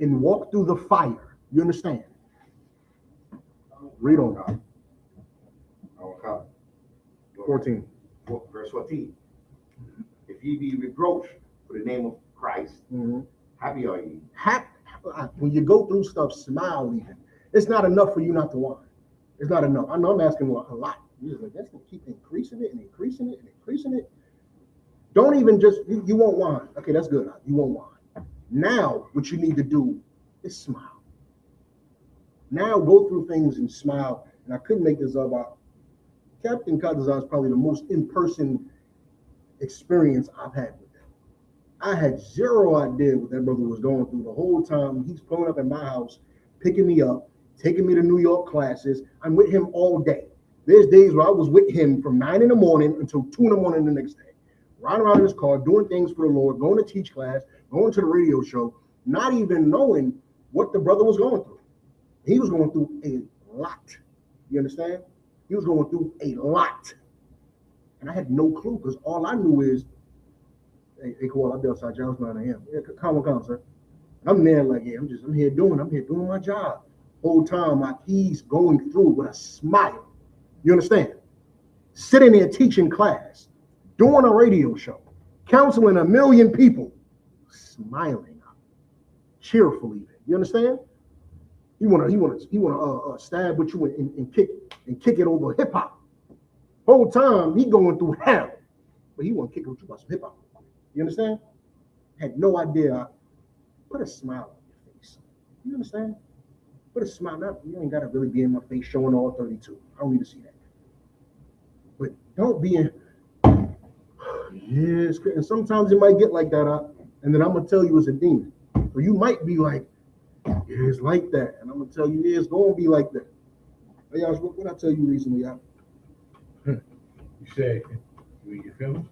and walk through the fire. You understand? Read on. 14. Verse 14. If ye be reproached for the name of Christ, happy are ye. When you go through stuff, smile even. It's not enough for you not to whine. It's not enough. I know I'm asking a lot. You're just like, that's going to keep increasing it and increasing it and increasing it. Don't even you won't whine. Okay, that's good. You won't whine. Now, what you need to do is smile. Now, go through things and smile. And I couldn't make this up. Captain Kadazan is probably the most in-person experience I've had with them. I had zero idea what that brother was going through the whole time. He's pulling up at my house, picking me up, taking me to New York classes. I'm with him all day. There's days where I was with him from 9 in the morning until 2 in the morning the next day. Riding around in his car, doing things for the Lord, going to teach class, going to the radio show, not even knowing what the brother was going through. He was going through a lot. You understand? He was going through a lot. And I had no clue because all I knew is, hey, cool, I'll be outside John's 9 a.m. Yeah, come, sir. And I'm there like, yeah, I'm here doing my job. Whole time, he's going through with a smile. You understand? Sitting there teaching class, doing a radio show, counseling 1 million people, smiling, cheerful even. You understand? He wanna stab with you and kick it over hip hop. Whole time he going through hell, but he want to kick it with you about some hip hop. You understand? Had no idea. Put a smile on your face. You understand? Put a smile up. You ain't gotta really be in my face showing all 32. I don't need to see that. But don't be in. Yes, and sometimes it might get like that, and then I'm gonna tell you it's a demon. So you might be like, yeah, it's like that, and I'm gonna tell you, yeah, it's gonna be like that. Hey, y'all, what I tell you recently, y'all? You say, you in your feelings?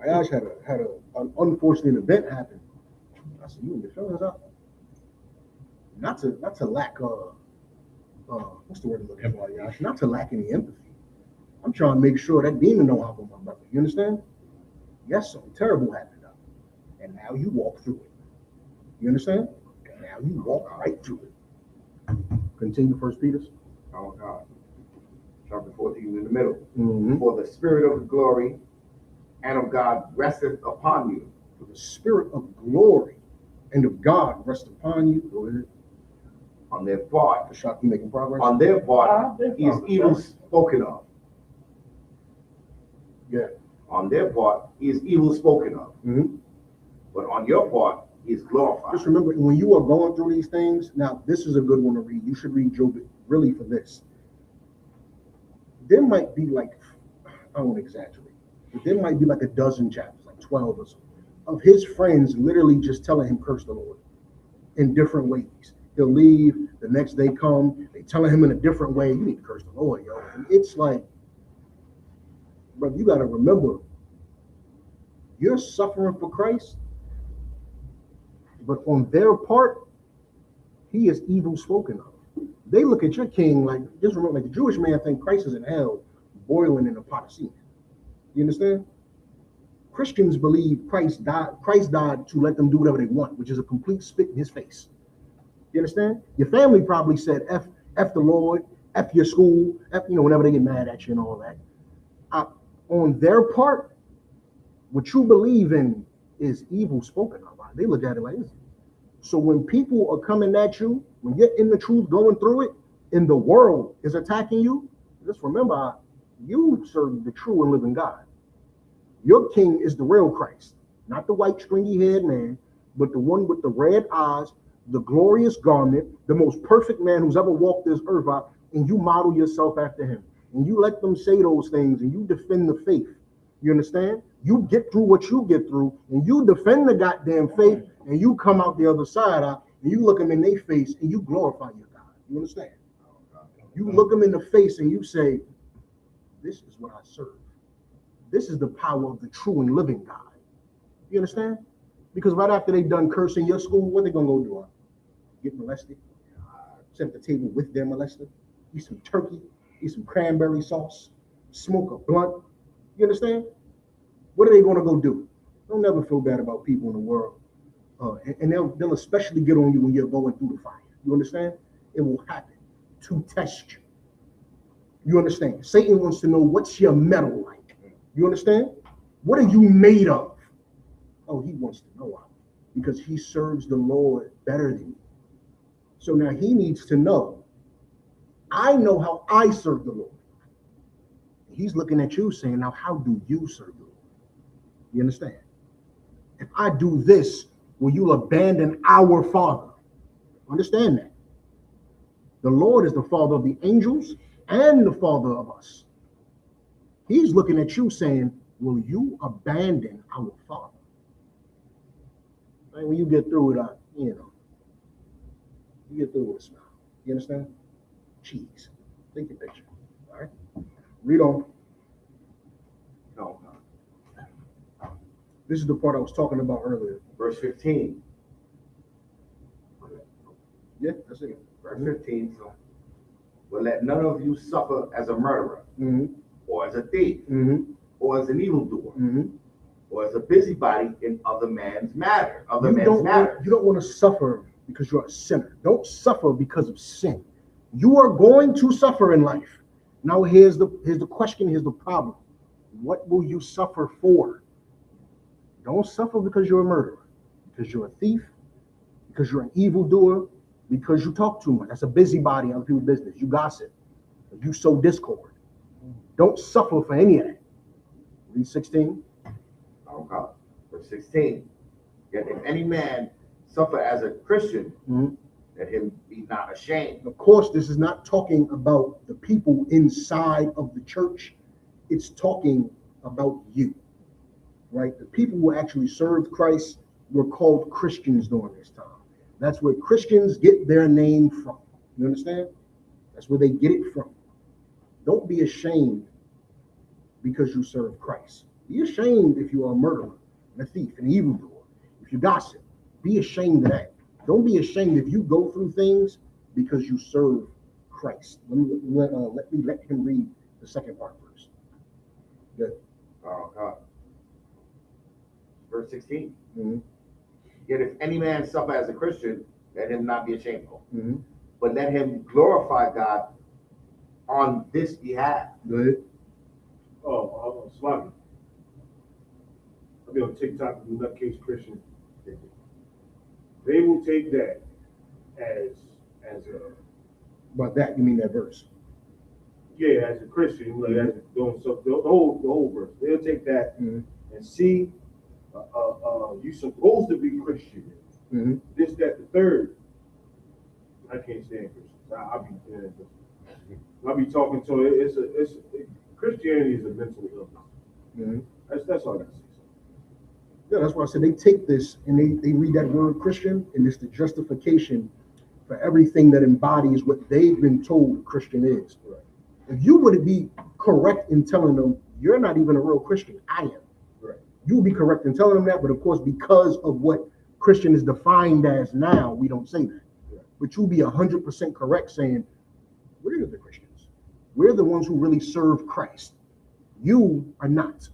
I actually had an unfortunate event happen. I said, you in your feelings, out? Not to lack what's the word I'm looking for, Yash? Not to lack any empathy. I'm trying to make sure that demon don't hop on my brother. You understand? Yes, something terrible happened, and now you walk through it. You understand? Now you walk right through it. Continue, 1 Peter. Oh God. Chapter 14 in the middle. Mm-hmm. For the spirit of glory and of God resteth upon you. For the spirit of glory and of God rest upon you. Go ahead. On their part. The shop, you making progress? On their part is evil spoken of. Yeah. On their part is evil spoken of. Mm-hmm. But on your part is glorified. Just remember, when you are going through these things, now this is a good one to read. You should read Job really for this. There might be like, I don't want to exaggerate, but there might be like a dozen chapters, like 12 or so, of his friends literally just telling him curse the Lord in different ways. He'll leave, the next day come, they telling him in a different way, you need to curse the Lord, yo. And it's like, brother, you got to remember, you're suffering for Christ, but on their part, he is evil spoken of. They look at your king like, just remember, like the Jewish man think Christ is in hell, boiling in a pot of semen. You understand? Christians believe Christ died to let them do whatever they want, which is a complete spit in his face. You understand? Your family probably said, F the Lord, F your school, F, whenever they get mad at you and all that. On their part, what you believe in is evil spoken of. They look at it like this. So when people are coming at you, when you're in the truth, going through it, and the world is attacking you, just remember, you serve the true and living God. Your king is the real Christ, not the white stringy-haired man, but the one with the red eyes, the glorious garment, the most perfect man who's ever walked this earth out, and you model yourself after him. And you let them say those things, and you defend the faith. You understand? You get through what you get through, and you defend the goddamn faith, and you come out the other side, and you look them in their face, and you glorify your God. You understand? You look them in the face, and you say, this is what I serve. This is the power of the true and living God. You understand? Because right after they done cursing your school, what they gonna go do? Get molested? Sit at the table with their molester? Eat some turkey? Eat some cranberry sauce? Smoke a blunt? You understand? What are they gonna go do? They'll never feel bad about people in the world. And they'll especially get on you when you're going through the fire. You understand? It will happen to test you. You understand? Satan wants to know, what's your metal like? You understand? What are you made of? Oh, he wants to know, because he serves the Lord better than you. So now he needs to know, I know how I serve the Lord. He's looking at you saying, now how do you serve the Lord? You understand? If I do this, will you abandon our Father? Understand that. The Lord is the Father of the angels and the Father of us. He's looking at you saying, will you abandon our Father? And when you get through it, you get through it with a smile. You understand? Cheese. Take your picture. All right? Read on. No. This is the part I was talking about earlier. Verse 15. Yeah, that's it. Verse 15. So, but let none of you suffer as a murderer, or as a thief, or as an evildoer, or as a busybody in other man's matter. You don't want to suffer because you're a sinner. Don't suffer because of sin. You are going to suffer in life. Now here's the question, here's the problem. What will you suffer for? Don't suffer because you're a murderer, because you're a thief, because you're an evildoer, because you talk too much. That's a busybody on people's business. You gossip. You sow discord. Don't suffer for any of that. Read 16. Okay. Verse 16. Yet if any man suffer as a Christian, let him be not ashamed. Of course, this is not talking about the people inside of the church. It's talking about you, right? The people who actually served Christ were called Christians during this time. That's where Christians get their name from. You understand? That's where they get it from. Don't be ashamed because you serve Christ. Be ashamed if you are a murderer, and a thief, an evildoer. If you gossip, be ashamed of that. Don't be ashamed if you go through things because you serve Christ. Let him read the second part first. Good. Okay. Verse 16. Yet if any man suffer as a Christian, let him not be ashamed, but let him glorify God on this behalf. Good. Swami. I'll be on TikTok with Nutcase Christian. They will take that as a By that you mean that verse. as a Christian, like as doing so the whole verse. They'll take that and see you supposed to be Christian. This, that, the third. I can't stand Christians. I'll be talking to it. Christianity is a mental illness. That's all I got to say. Yeah, that's why I said they take this and they read that word Christian, and it's the justification for everything that embodies what they've been told Christian is. Right. If you would be correct in telling them you're not even a real Christian, I am. Right. You would be correct in telling them that, but of course, because of what Christian is defined as now, we don't say that. Right. But you'll be 100% correct saying, we're the Christians. We're the ones who really serve Christ. You are not.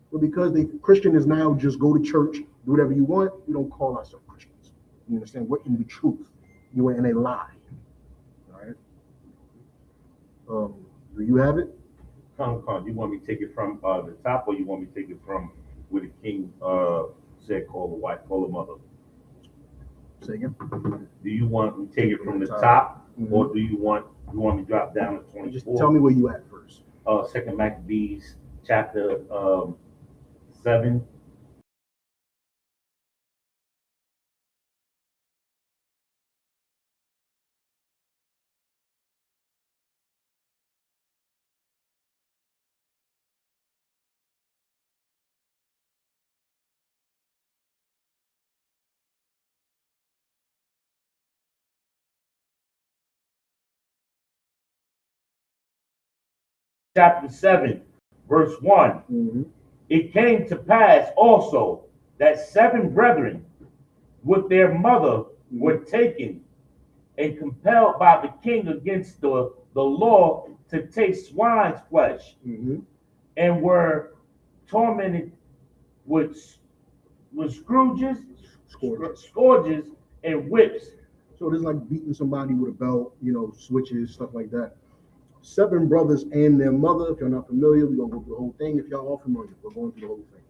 But because the Christian is now just go to church, do whatever you want, we don't call ourselves Christians. You understand? We're in the truth. You are in a lie. All right. Do you have it? Come. You want me to take it from the top, or you want me to take it from where the king said, call the wife, call the mother? Say again. Do you want me to take it from the top, or do you want me to drop down to 24? Just tell me where you at first. Second Maccabees chapter 7. Chapter 7, verse 1. It came to pass also that 7 brethren with their mother were taken and compelled by the king against the law to take swine's flesh, and were tormented with scourges, and whips. So it is like beating somebody with a belt, switches, stuff like that. 7 brothers and their mother. If you're not familiar, we're going to go through the whole thing. If y'all are familiar, we're going through the whole thing.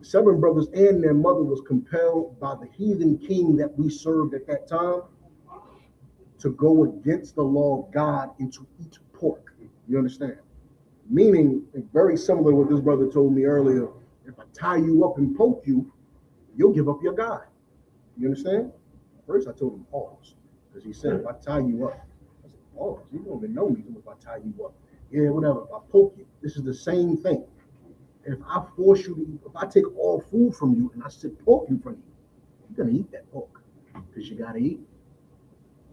7 brothers and their mother was compelled by the heathen king that we served at that time to go against the law of God and to eat pork. You understand? Meaning, very similar to what this brother told me earlier, if I tie you up and poke you, you'll give up your God. You understand? First I told him pause, because he said, if I tie you up, I said, pause, you don't even know me if I tie you up. Yeah, whatever, if I poke you, this is the same thing. If I force you to eat, if I take all food from you and I sit pork in front of you, you're going to eat that pork, because you got to eat.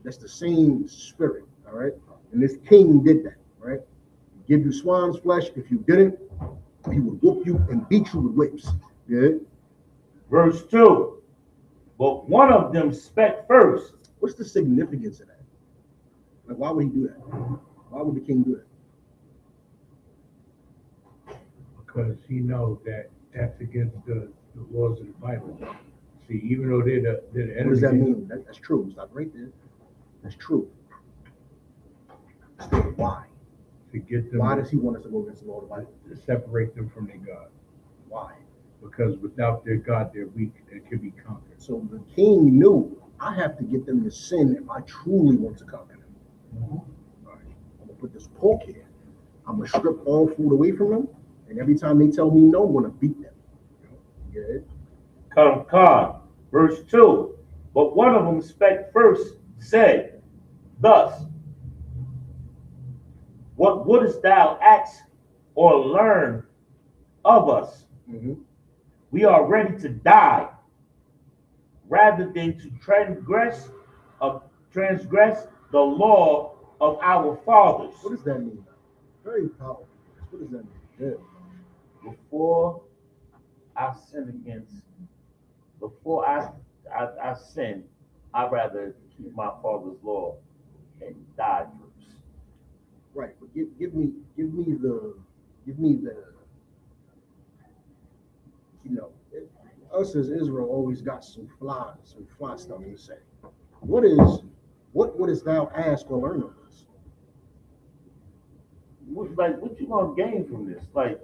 That's the same spirit, all right? And this king did that, right? Give you swine's flesh. If you didn't, he would whoop you and beat you with whips. Good. Verse 2. But one of them spake first. What's the significance of that? Like, why would he do that? Why would the king do that? Because he knows that that's against the laws of the Bible. See, even though they're the enemy. What does that mean? That's true. Stop right there. That's true. Why? to get them. Why does he want us to go against the law of the Bible? To separate them from their God? Why? Because without their God, they're weak and can be conquered. So the king knew, I have to get them to sin if I truly want to conquer them. All right. I'm gonna put this pork here. I'm gonna strip all food away from them, and every time they tell me no, I'm gonna beat them. Yeah. Con, verse 2. But one of them spake first, said, thus, what wouldest thou ask or learn of us? Mm-hmm. We are ready to die rather than to transgress the law of our fathers. What does that mean? Very powerful. What does that mean? Yeah. Before I sin, I'd rather keep my father's law and die first. Right, but give me the, us as Israel always got some fly stuff to say. What is thou ask or learn of us? What you gonna gain from this? Like,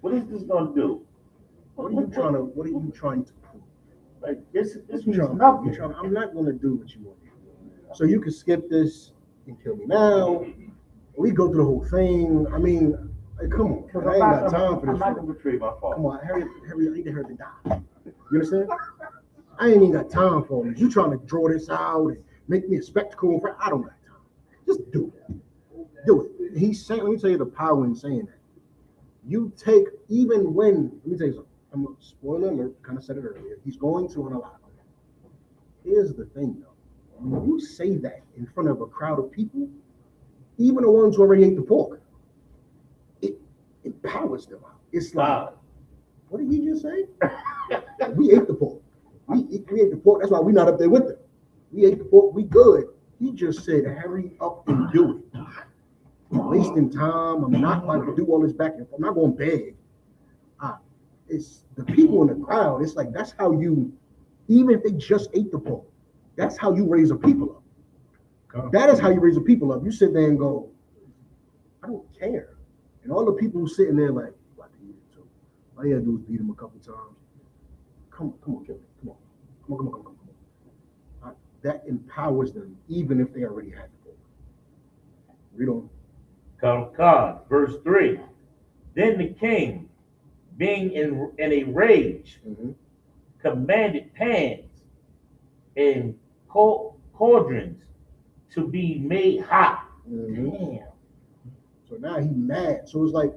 what is this gonna do? What are you trying to prove? Like this What means you trying- nothing. I'm not gonna do what you want me to do. So you can skip this and kill me now. We go through the whole thing. I mean, come on. I ain't got time for this. I'm not gonna betray my father. Come on, Harry, I need to hurt to die. You understand? I ain't even got time for this. You trying to draw this out and make me a spectacle? I don't got time. Just do it. Do it. He's saying, let me tell you the power in saying that. You take, even when, let me tell you something. I'm a spoiler alert, kind of said it earlier. He's going to unalive. Here's the thing though. When you say that in front of a crowd of people, even the ones who already ate the pork, it empowers them out. It's like, what did he just say? We ate the pork. We ate the pork. That's why we're not up there with them. We ate the pork. We good. He just said, hurry up and do it. I'm wasting time. I'm not about to do all this back and forth. I'm not going to beg. It's the people in the crowd. It's like, that's how you, even if they just ate the pork, that's how you raise a people up. That is how you raise a people up. You sit there and go, I don't care. And all the people who sitting there like, well, I can eat it too. All you gotta do is beat them a couple times. Come on, kill me. Come on. That empowers them, even if they already had the pork. Read on. Come, verse 3. Then the king, being in a rage, commanded pans and cauldrons to be made hot. Damn. So now he's mad. So it's like,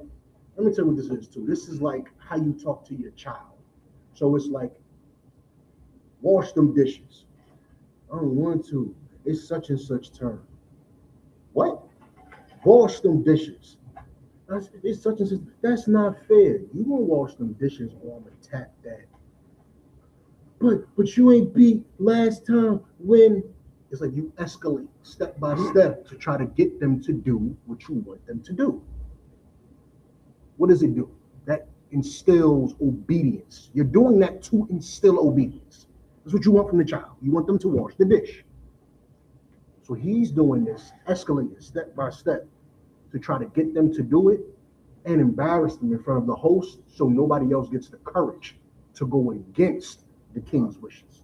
let me tell you what this is too. This is like how you talk to your child. So it's like, wash them dishes. I don't want to. It's such and such turn. What? Wash them dishes. It's such and such. That's not fair. You gonna wash them dishes or I'm gonna tap that. But you ain't beat last time when it's like you escalate step by step to try to get them to do what you want them to do. What does it do? That instills obedience. You're doing that to instill obedience. That's what you want from the child. You want them to wash the dish. So he's doing this, escalating step by step to try to get them to do it and embarrass them in front of the host so nobody else gets the courage to go against the king's wishes.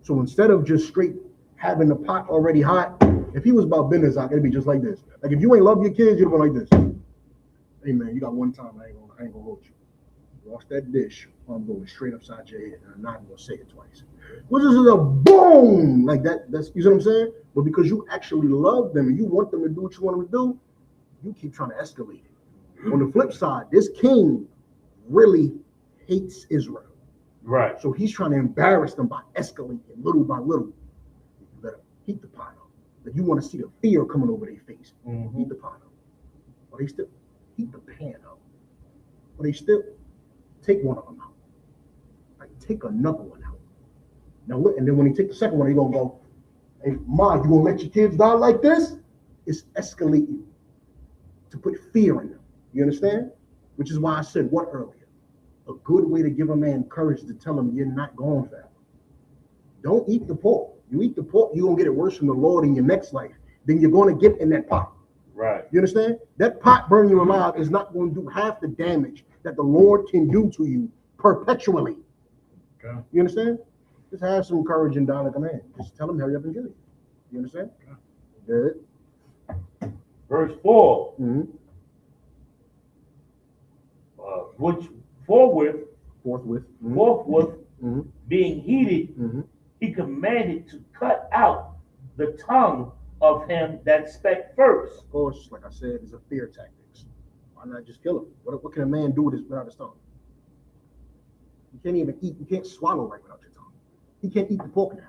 So instead of just straight having the pot already hot, if he was about business, it'd be just like this. Like if you ain't love your kids, you'd be like this. Hey man, you got one time, I ain't gonna hold you. Wash that dish, or I'm going straight upside your head, and I'm not gonna say it twice. Well, this is a boom like that. That's, you see what I'm saying? But because you actually love them and you want them to do what you want them to do, you keep trying to escalate it. On the flip side, this king really hates Israel. Right. So he's trying to embarrass them by escalating little by little. You better heat the pot up. Like you want to see the fear coming over their face. Heat the pot up. Or they still heat the pan up. Or they still take one of them out. Like take another one out. Now look, and then when he take the second one, he gonna go, hey, Ma, you gonna let your kids die like this? It's escalating to put fear in them. You understand? Which is why I said what earlier? A good way to give a man courage to tell him you're not going for it. Don't eat the pork. You eat the pork, you're gonna get it worse from the Lord in your next life than you're gonna get in that pot. Right. You understand? That pot burning you alive is not going to do half the damage that the Lord can do to you perpetually. Okay. You understand? Just have some courage and dollar command. Just tell them hurry up and get it. You understand? Good. Verse 4, Mm-hmm. which forthwith, Forthwith. Mm-hmm. forthwith, Mm-hmm. being heated, Mm-hmm. he commanded to cut out the tongue of him that spake first. Of course, like I said, it's a fear tactics. Why not just kill him? What can a man do without his tongue? You can't even eat. You can't swallow right without your tongue. He can't eat the pork now.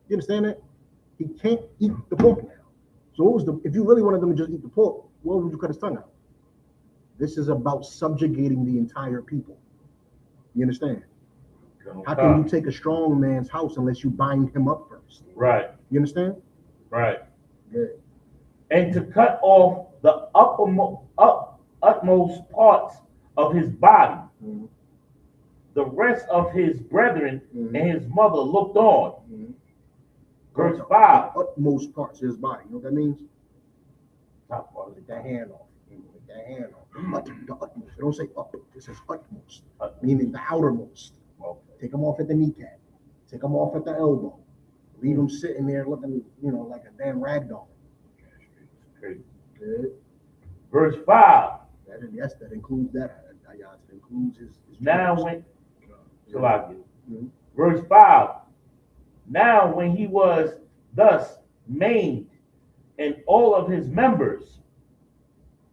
You understand that? He can't eat the pork now. So what was if you really wanted them to just eat the pork, why would you cut his tongue out? This is about subjugating the entire people. You understand? How can you take a strong man's house unless you bind him up first? Right. You understand? Right. Good. And to cut off the utmost parts of his body. Mm-hmm. The rest of his brethren Mm-hmm. and his mother looked on. Mm-hmm. Verse 5. The utmost parts of his body. You know what that means? Top part. Take that hand off. Take that hand off. The utmost. It don't say up. It says utmost. Meaning the outermost. Okay. Take them off at the kneecap. Take them off at the elbow. Leave them sitting there looking, like a damn rag doll. Crazy. Good. Verse 5. That includes that. It includes his Now troops. when Mhm. Verse 5. Now when he was thus maimed and all of his members,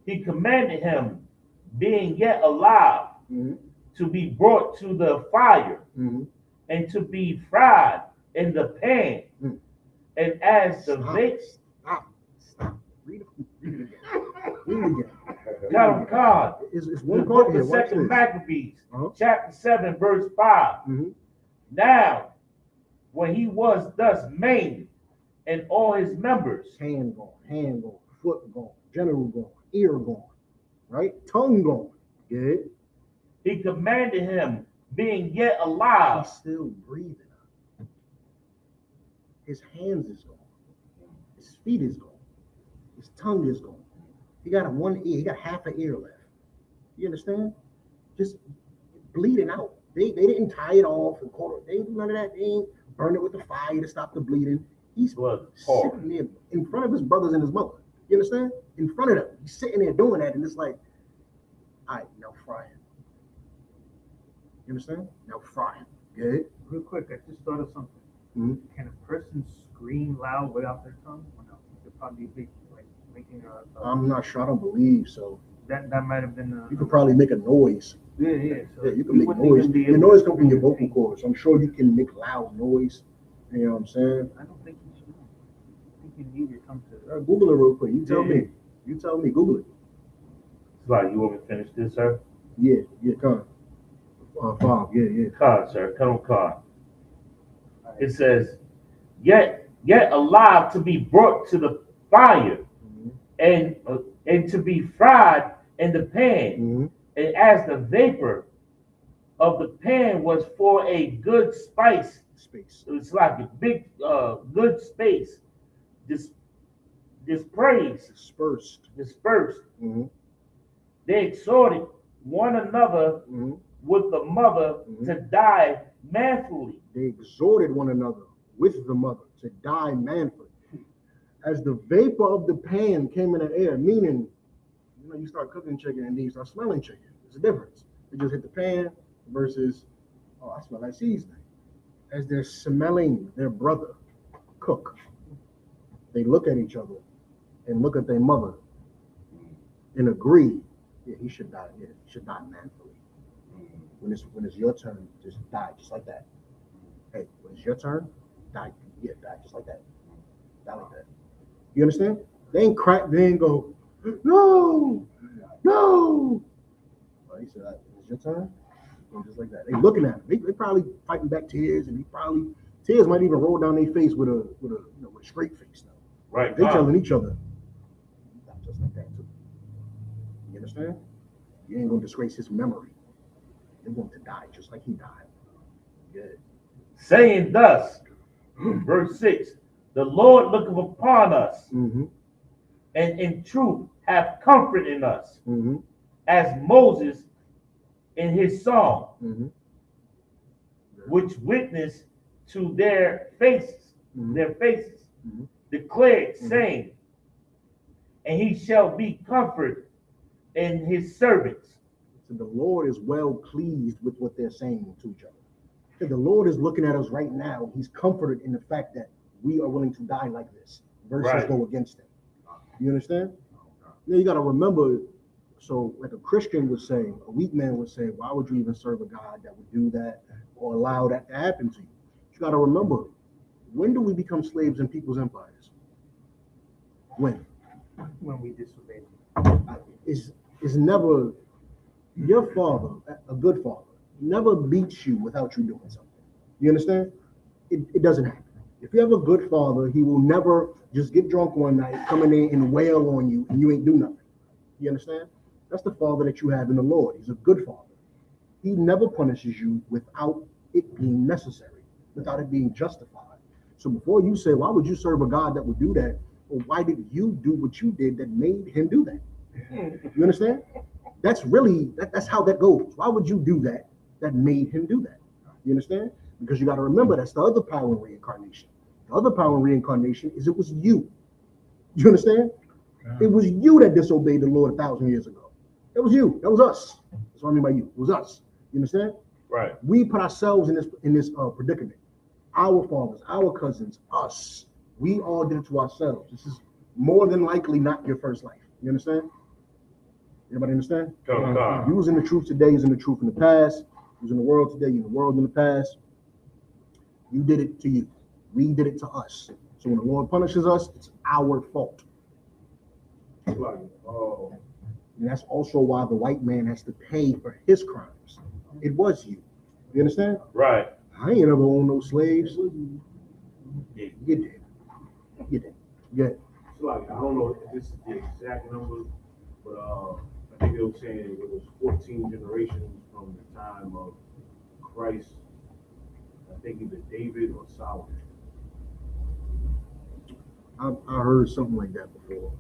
he commanded him, being yet alive, Mhm. to be brought to the fire Mhm. and to be fried in the pan. Mm. And as the Stop. Read it again. Read it again. God, It's the one book part here. of Watch Second this. Maccabees, Uh-huh. chapter 7, verse 5. Mhm. Now, when he was thus maimed, and all his members, Hand gone, foot gone, general gone, ear gone, right? Tongue gone. Good. he commanded him, being yet alive, He's still breathing. His hands is gone. His feet is gone. His tongue is gone. He got one ear. He got half an ear left. You understand? Just bleeding out. They didn't tie it off and call it. They didn't do none of that. They ain't burn it with the fire to stop the bleeding. He's blood sitting pouring. there in front of his brothers and his mother. You understand? In front of them. He's sitting there doing that, and it's like, all right, now fry him. You understand? Now fry him. Good. Real quick, I just thought of something. Mhm. Can a person scream loud without their tongue? Or no? It'd probably be like making a I'm not sure. I don't believe so. that might have been a You could probably make a noise. So Yeah, you can we make wouldn't noise. even be Your able noise to comes from your vocal communicate. cords. I'm sure you can make loud noise. You know what I'm saying? I don't think you should. I think you need your tongue to. Google it real quick. You tell Yeah. me. You tell me. Google it. Like, you want me to finish this, sir? Yeah, come on. 5. Yeah. Con, sir. Come on. It says, yet alive to be brought to the fire Mhm. and to be fried in the pan. Mhm. And as the vapor of the pan was for a good spice, Space. it's like a big good space, dispersed. Mhm. They exhorted one another Mhm. with the mother Mhm. to die manfully. They exhorted one another with the mother to die manfully. As the vapor of the pan came in the air, meaning, you start cooking chicken and then you start smelling chicken. There's a difference. You just hit the pan versus, oh, I smell like seasoning. As they're smelling their brother cook, they look at each other and look at their mother and agree, yeah, he should die. Yeah, he should die manfully. When it's your turn, just die just like that. Hey, when it's your turn, die. Yeah, die just like that. Die like that. You understand? They ain't crack. They ain't go, no. Oh, he said, it's your turn. And just like that. They looking at him. They probably fighting back tears, and tears might even roll down their face with a straight face now. Right. They telling each other, die just like that too. You understand? You ain't gonna disgrace his memory. You're going to die just like he died. Good. Saying thus, verse 6, the Lord looketh upon us Mm-hmm. and in truth have comfort in us, Mm-hmm. as Moses in his song, Mm-hmm. which witness to their faces, Mhm. Mhm. declared, Mhm. saying, and he shall be comfort in his servants. So the Lord is well pleased with what they're saying to each other. So the Lord is looking at us right now. He's comforted in the fact that we are willing to die like this versus Right. go against him. You understand? Yeah, you got to remember. So, like a Christian would say, a weak man would say, why would you even serve a God that would do that or allow that to happen to you? You got to remember, when do we become slaves in people's empires? When? When we disobey. It's never, your father, a good father, never beats you without you doing something. You understand? It doesn't happen. If you have a good father, he will never just get drunk one night, come in there and wail on you, and you ain't do nothing. You understand? That's the father that you have in the Lord. He's a good father. He never punishes you without it being necessary, without it being justified. So before you say, why would you serve a God that would do that? Or why did you do what you did that made him do that? You understand? That's really, that's how that goes. Why would you do that made him do that? You understand? Because you got to remember, that's the other power in reincarnation. The other power in reincarnation is it was you. You understand? It was you that disobeyed the Lord 1,000 years ago. That was you. That was us. That's what I mean by you. It was us. You understand? Right. We put ourselves in this predicament. Our fathers, our cousins, us. We all did it to ourselves. This is more than likely not your first life. You understand? Everybody understand? You was in the truth today, is in the truth in the past. You was in the world today, you in the world in the past. You did it to you. We did it to us. So when the Lord punishes us, it's our fault. And that's also why the white man has to pay for his crimes. It was you. You understand? Right. I ain't ever owned no slaves. You did. You did. Yeah. It's like, I don't know if this is the exact number, but I think they were saying it was 14 generations from the time of Christ. I think either David or Solomon. I heard something like that before.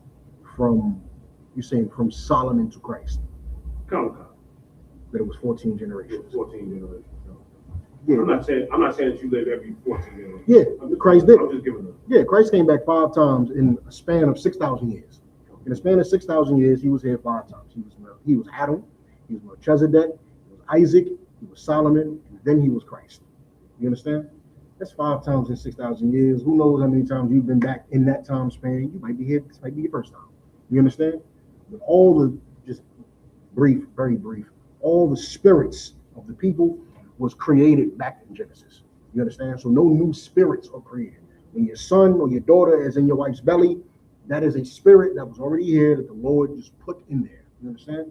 From, you're saying from Solomon to Christ. Come. That it was 14 generations. 14 generations. Yeah. I'm not saying that you live every 14 generations. Yeah, Christ did. I'm just giving them. Yeah, Christ came back 5 times in a span of 6,000 years. In a span of 6,000 years, he was here 5 times. He was Adam, he was Melchizedek, he was Isaac, he was Solomon, and then he was Christ. You understand? That's 5 times in 6,000 years. Who knows how many times you've been back in that time span? You might be here. This might be your first time. You understand? But all the, just brief, very brief, all the spirits of the people was created back in Genesis. You understand? So no new spirits are created. When your son or your daughter is in your wife's belly, that is a spirit that was already here that the Lord just put in there. You understand?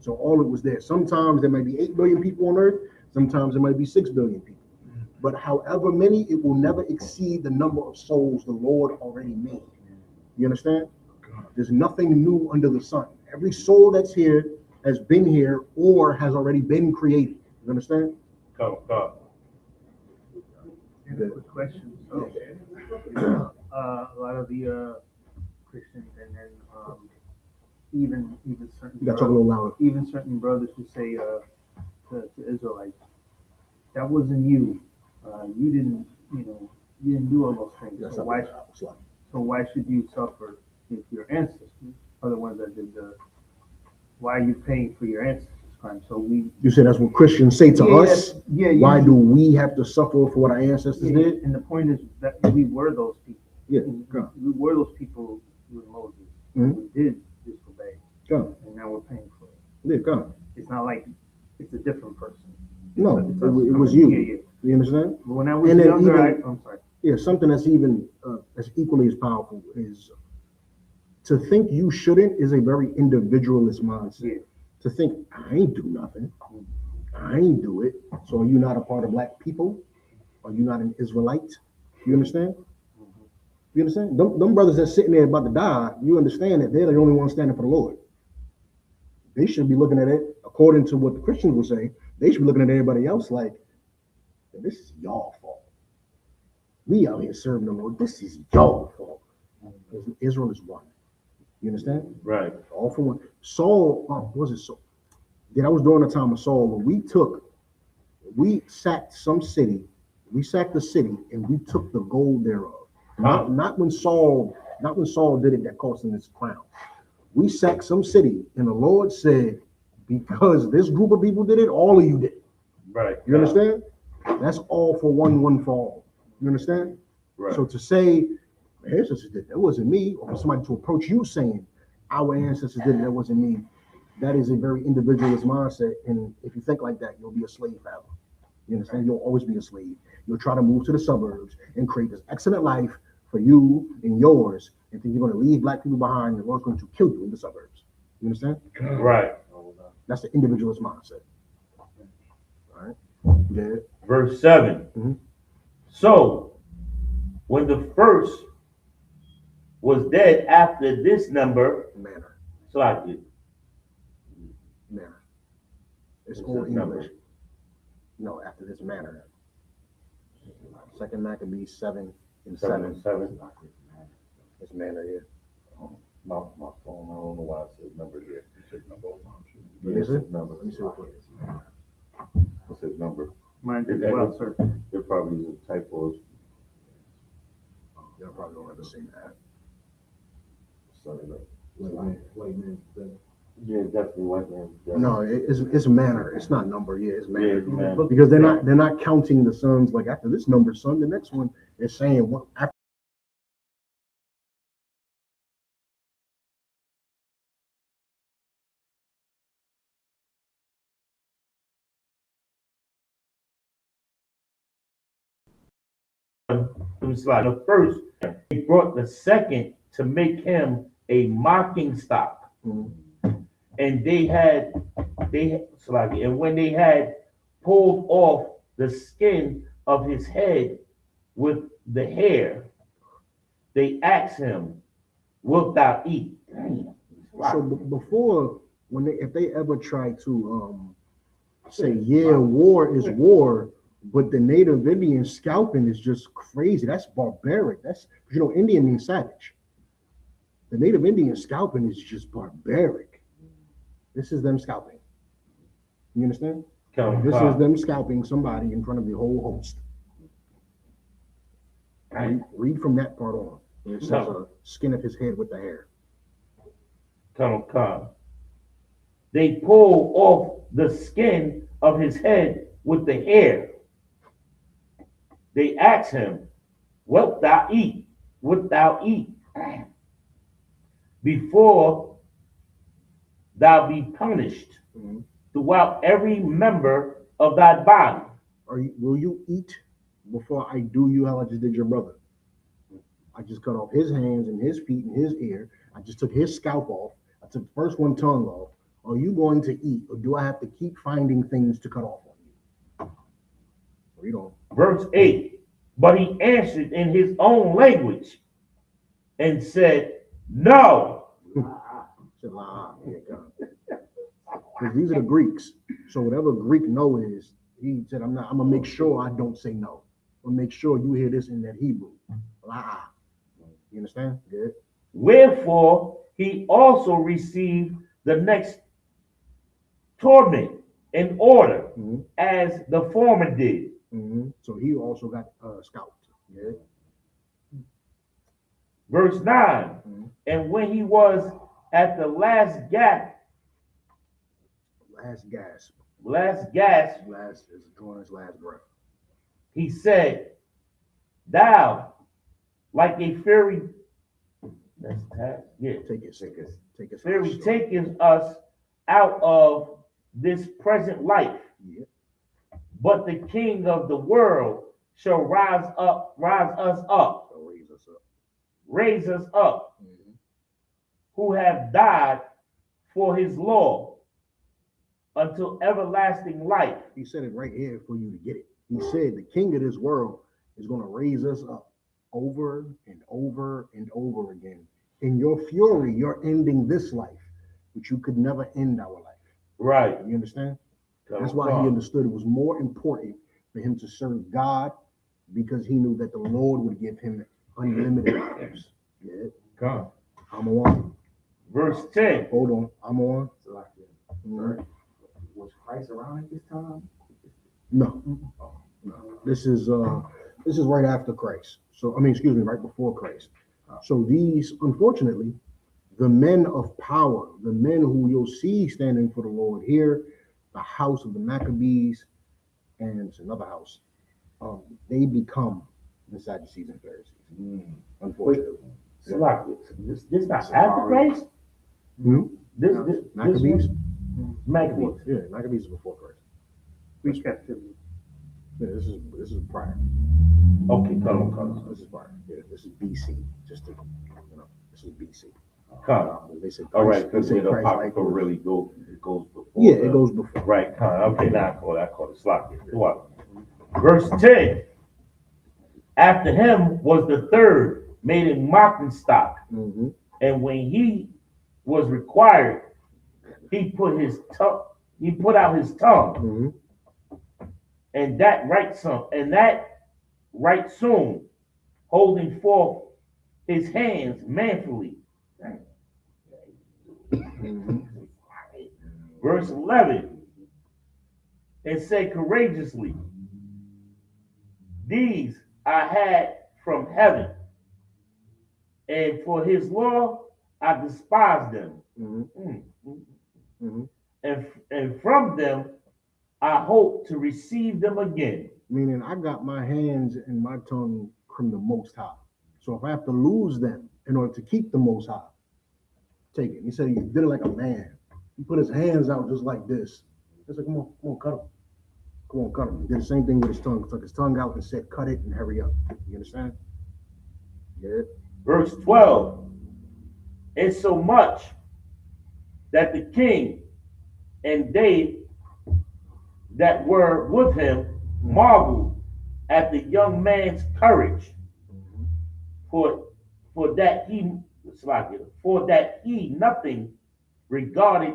So all it was there. Sometimes there might be 8 billion people on earth. Sometimes there might be 6 billion people. But however many, it will never exceed the number of souls the Lord already made. You understand? There's nothing new under the sun. Every soul that's here has been here or has already been created. You understand? And a quick question. So, a lot of the Christians and then even certain You gotta talk a little louder. even certain brothers who say to Israelites, that wasn't you. You didn't do all those things. That's So why should you suffer if your ancestors are the ones that did the? Why are you paying for your ancestors' crime? So you say that's what Christians say to us. Yeah. Why do we have to suffer for what our ancestors did? And the point is that we were those people. Yeah. We were those people with Moses. Mhm. We did disobey. Come. And now we're paying for it. Yeah, come. It's not like it's a different person. No, It's it was you. Yeah. You understand? But when I was And then younger, even- I'm sorry. Yeah, something that's even as equally as powerful is to think you shouldn't is a very individualist mindset. Yeah. To think I ain't do nothing, I ain't do it. So are you not a part of black people? Are you not an Israelite? You understand? You understand? Them brothers that's sitting there about to die, you understand that they're the only ones standing for the Lord. They should be looking at it according to what the Christians would say. They should be looking at everybody else like, this is y'all fault. We out here serving the Lord. This is y'all fault. Because Israel is one. You understand? Right. All for one. Saul, was it Saul? Yeah, that was during the time of Saul when we sacked some city, we sacked the city, and we took the gold thereof. Not when Saul did it that cost him his crown. We sacked some city, and the Lord said, because this group of people did it, all of you did it. Right. You understand? That's all for one, one for all. You understand? Right. So to say, my ancestors did it, that wasn't me, or for somebody to approach you saying, our ancestors did it, that wasn't me, that is a very individualist mindset. And if you think like that, you'll be a slave forever. You understand? You'll always be a slave. You'll try to move to the suburbs and create this excellent life for you and yours, and think you're going to leave black people behind and the Lord's going to kill you in the suburbs. You understand? Right. That's the individualist mindset. All right. Yeah. Verse 7. Mhm. So, when the first was dead after this number, Manner. Slacky. Manner. It's What's all this number? English. No, after this manner. Second Maccabee 7 and 7. 7. It's manner, yeah. My phone, I don't know why it says number here. It says number. Let me It see. says number. Let me see what it is. It says number. Mine as well, sir. There probably is a typo. Y'all probably don't ever see that. Yeah, definitely white man. Definitely. No, it's manner. It's not number. Yeah, it's manner. Yeah, it's manner. Because they're not counting the sons like after this number son. The next one is saying what after. The first, they brought the second to make him a mocking stock. Mhm. And and when they had pulled off the skin of his head with the hair, they asked him, wilt thou eat? So before, if they ever try to say, yeah, war is war, but the native Indian scalping is just crazy. That's barbaric. Indian means savage. The native Indian scalping is just barbaric. This is them scalping. You understand? This is them scalping somebody in front of the whole host. Read from that part on. It says skin of his head with the hair. Come. They pulled off the skin of his head with the hair. They asked him, wilt thou eat? Wilt thou eat? Before thou be punished throughout every member of thy body. Will you eat before I do you how I just did your brother? I just cut off his hands and his feet and his ear. I just took his scalp off. I took the first one tongue off. Are you going to eat, or do I have to keep finding things to cut off on you? Read on. Verse 8. But he answered in his own language and said, no. Said, "La, yeah, God." Because these are the Greeks. So whatever Greek no is, he said, I'm gonna make sure I don't say no. I'm gonna make sure you hear this in that Hebrew. La. You understand? Good. Wherefore he also received the next torment in order as the former did. So he also got scalped. Yeah. Verse 9. And when he was at the last gasp, Last is drawing his last breath. he said, thou, like a fairy, Take it. fairy taketh us out of this present life. Yeah. But the King of the world shall rise us up, who have died for his law until everlasting life. He said it right here for you to get it. He said the king of this world is going to raise us up over and over and over again. In your fury, you're ending this life, but you could never end our life. Right. You understand? That's why he understood it was more important for him to serve God, because he knew that the Lord would give him unlimited lives. Yeah. God. I'm a woman. verse 10. Hold on, I'm on. Was Christ around at this time? No, no. This is right after Christ. So I mean, excuse me, right before Christ. So these, unfortunately, the men of power, the men who you'll see standing for the Lord here, the house of the Maccabees, and it's another house, they become the Sadducees and Pharisees. Unfortunately. This not after Christ? Hmm? This Maccabees? Maccabees. Yeah, Maccabees is before Christ. Greek captivity. Yeah, this is prior. Okay, come on. This is prior. Yeah, this is BC. Just to, this is BC. They say Christ, All right, because they say the Christ apocryphal like, really goes before. yeah, it goes before. Right, okay, now I call it sloppy. Verse 10. After him was the third, made in mocking stock. Mm-hmm. And when he was required, he put out his tongue, Mm-hmm. and that right soon, holding forth his hands manfully. Mm-hmm. Verse 11, and said courageously, these I had from heaven, and for his law I despised them. Mm-hmm. Mm-hmm. And from them I hope to receive them again. Meaning I got my hands and my tongue from the Most High. So if I have to lose them in order to keep the Most High, take it. He said he did it like a man. He put his hands out just like this. He said, come on, cut him. Come on, cut him. He did the same thing with his tongue. Took his tongue out and said, cut it and hurry up. You understand? Yeah. Verse 12, insomuch that the king and they that were with him marveled at the young man's courage, for that he nothing regarded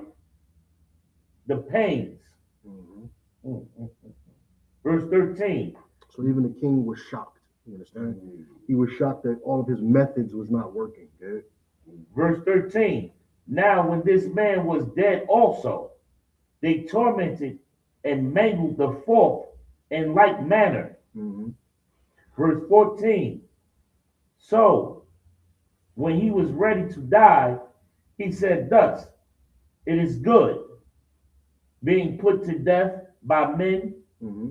the pains. Verse 13. So even the king was shocked. You understand? He was shocked that all of his methods was not working. Yeah? Verse 13. Now when this man was dead also, they tormented and mangled the fourth in like manner. Mm-hmm. Verse 14. So when he was ready to die, he said thus, it is good, being put to death by men, Mm-hmm.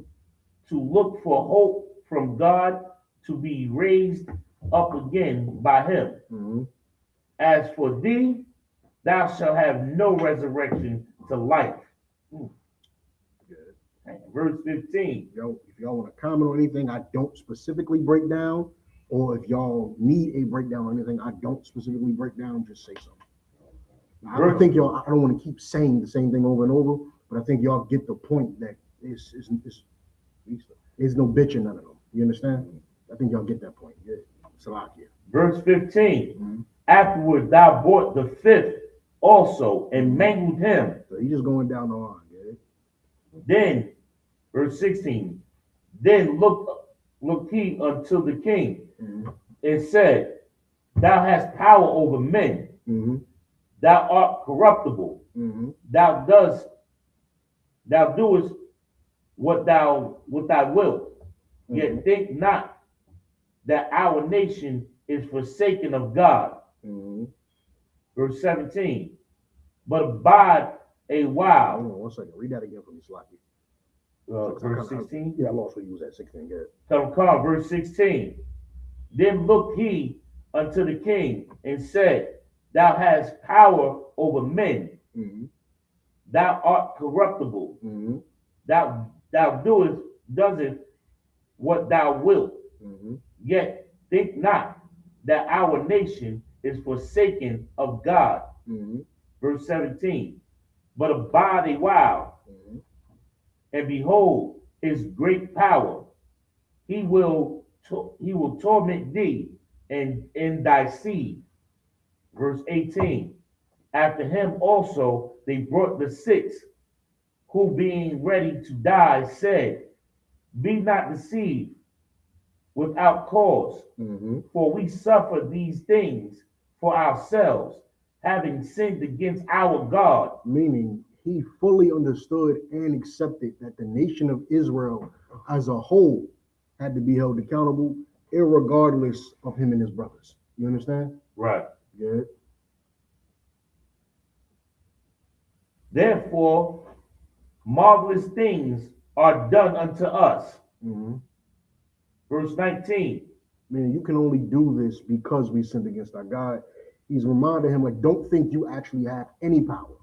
to look for hope from God, to be raised up again by him. Mm-hmm. As for thee, thou shalt have no resurrection to life. Verse 15. Yo, if y'all want to comment on anything I don't specifically break down, or if y'all need a breakdown on anything I don't specifically break down, just say something. Now, I don't think y'all, I don't want to keep saying the same thing over and over, but I think y'all get the point that there's no bitching none of them. You understand? I think y'all get that point. Yeah. Salakia. Verse 15. Afterward thou brought the fifth also and mangled him. So he's just going down the line. Yeah. Then, verse 16, then looked he unto the king and said, thou hast power over men. Thou art corruptible. Thou doest what thou wilt. Yet think not that our nation is forsaken of God. Verse 17, but abide a while. Hold on 1 second. Read that again for me, Slocky. Verse 16. Yeah, I lost where you was at 16. Good. Come, verse 16. Then looked he unto the king and said, thou hast power over men. Thou art corruptible. Thou doest what thou wilt. Yet think not that our nation is forsaken of God. Verse 17. But abide a while, and behold his great power. He will torment thee and in thy seed. Verse 18. After him also they brought the sixth, who being ready to die said, be not deceived without cause, for we suffer these things for ourselves, having sinned against our God. Meaning he fully understood and accepted that the nation of Israel as a whole had to be held accountable, irregardless of him and his brothers. You understand? Right. Good. Therefore, marvelous things are done unto us. Mm-hmm. Verse 19. Meaning you can only do this because we sinned against our God. He's reminding him, like, don't think you actually have any power.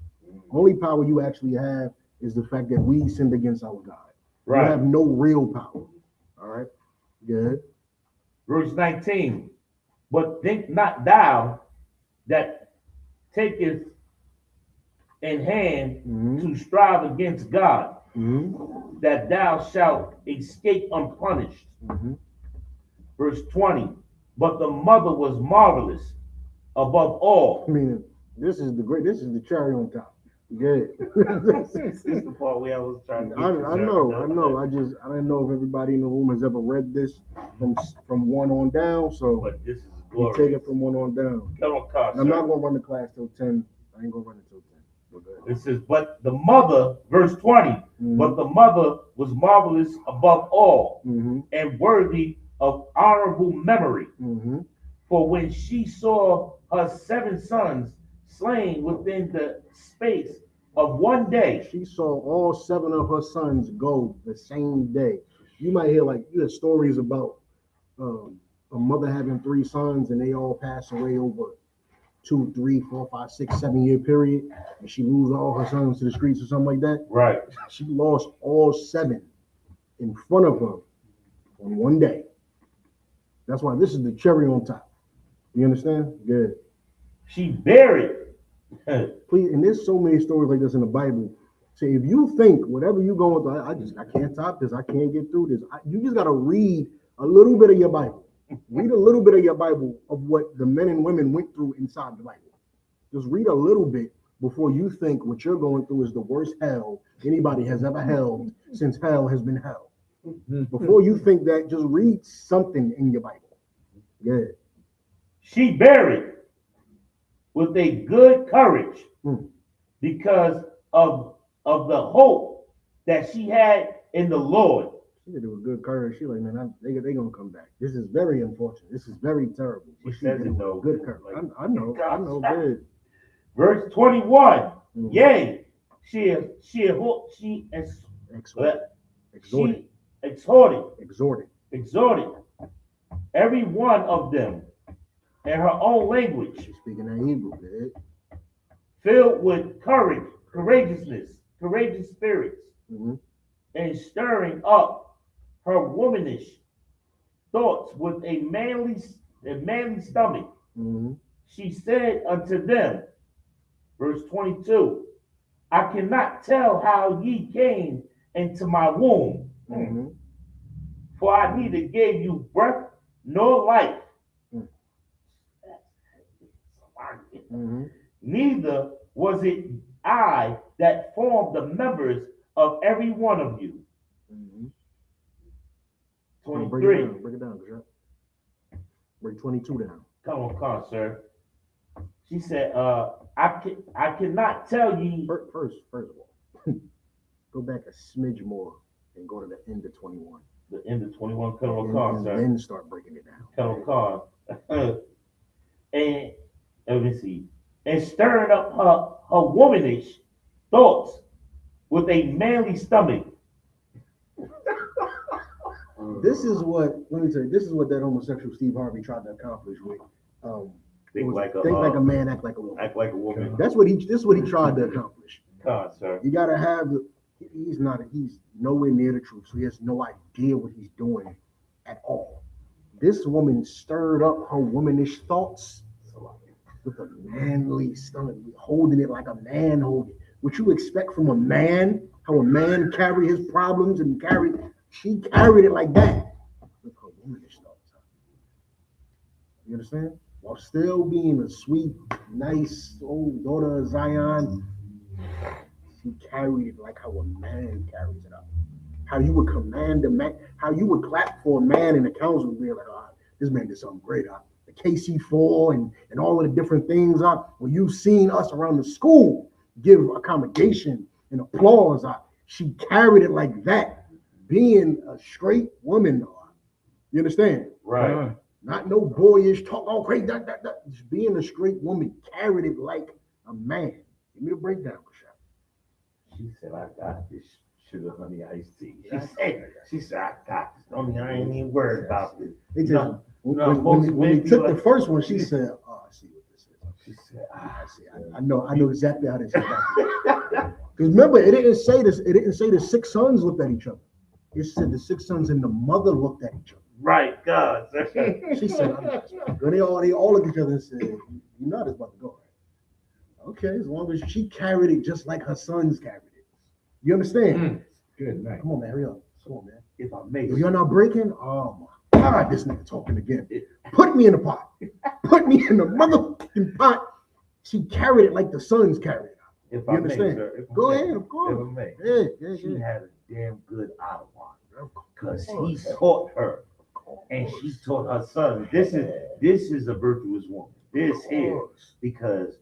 Only power you actually have is the fact that we sinned against our God. Right. You have no real power. All right. Good. Verse 19. But think not thou that taketh in hand to strive against God, that thou shalt escape unpunished. Verse 20. But the mother was marvelous above all. I mean, this is the cherry on top. Good. This is the part where I was trying to get I know. I didn't know if everybody in the room has ever read this from 1 on down. So But this is we glorious. take it from 1 on down. Come on, car, And I'm not gonna run the class till 10. I ain't gonna run it till 10. We're good. It says, but the mother, verse 20, but the mother was marvelous above all and worthy of honorable memory. For when she saw her 7 sons slain within the space of one day, She saw all 7 of her sons go the same day. You might hear stories about a mother having 3 sons and they all pass away over 2, 3, 4, 5, 6, 7 year period, and she lose all her sons to the streets or something like that. right? She lost all 7 in front of her on one day. That's why this is the cherry on top. You understand? Good. She buried. Please, and there's so many stories like this in the Bible. So if you think whatever you're going through, I can't top this, I can't get through this. You just gotta read a little bit of your Bible. Read a little bit of your Bible of what the men and women went through inside the Bible. Just read a little bit before you think what you're going through is the worst hell anybody has ever held since hell has been hell. Before you think that, just read something in your Bible. Yeah. She buried with a good courage because of the hope that she had in the Lord. She did it with good courage. She like, man, they gonna come back. This is very unfortunate. This is very terrible. She says it though. Good courage. I know. Good. Verse 21. Yea, she exhorted every one of them in her own language. She's speaking in Hebrew, man. Filled with courageous spirits, and stirring up her womanish thoughts with a manly stomach. She said unto them, verse 22, I cannot tell how ye came into my womb, for I neither gave you breath nor life, neither was it I that formed the members of every one of you. 23. Break it down, Bishop. Break 22 down. Come on, sir. She said, I cannot tell ye. First of all, go back a smidge more and go to the end of 21. The end of 21, come on, sir. And then start breaking it down. Come on. And let me see. And stirring up her womanish thoughts with a manly stomach. This is what, let me tell you, this is what that homosexual Steve Harvey tried to accomplish with Think like a man, act like a woman. Act like a woman. This is what he tried to accomplish. God, sir. You gotta have he's nowhere near the truth, so he has no idea what he's doing at all. This woman stirred up her womanish thoughts with a manly stomach, holding it like a man holding it. What you expect from a man, how a man carry his problems she carried it like that with her womanish thoughts. You understand? While still being a sweet, nice old daughter of Zion, she carried it like how a man carries it out. How you would command a man, how you would clap for a man in the council and be like, this man did something great. The KC4 and all of the different things. When you've seen us around the school give accommodation and applause, she carried it like that, being a straight woman. You understand? Right. Not no boyish talk, all crazy, just being a straight woman, carried it like a man. Give me the breakdown, Michelle. She said, I got this sugar honey iced tea. She said, I got this. I ain't even worried about this. When we took the first one, she said, oh, I see what this is. She said, I see. I know exactly how this is. Because remember, it didn't say this. It didn't say the 6 sons looked at each other. It said the 6 sons and the mother looked at each other. Right, God. She said, they all look at each other and said, you know this about to go, right? Okay, as long as she carried it just like her sons carried it. You understand? Good night. Come on, man, hurry up. Come on, man. If I may. If you're not breaking, oh my God, this nigga talking again. Put me in the pot. Put me in the motherfucking pot. She carried it like the sons carried it. If You I understand? may, sir. Go ahead, of course. If I may. Yeah. She had a damn good Ottawa because he taught her, and she taught her son. This is a virtuous woman. This here, because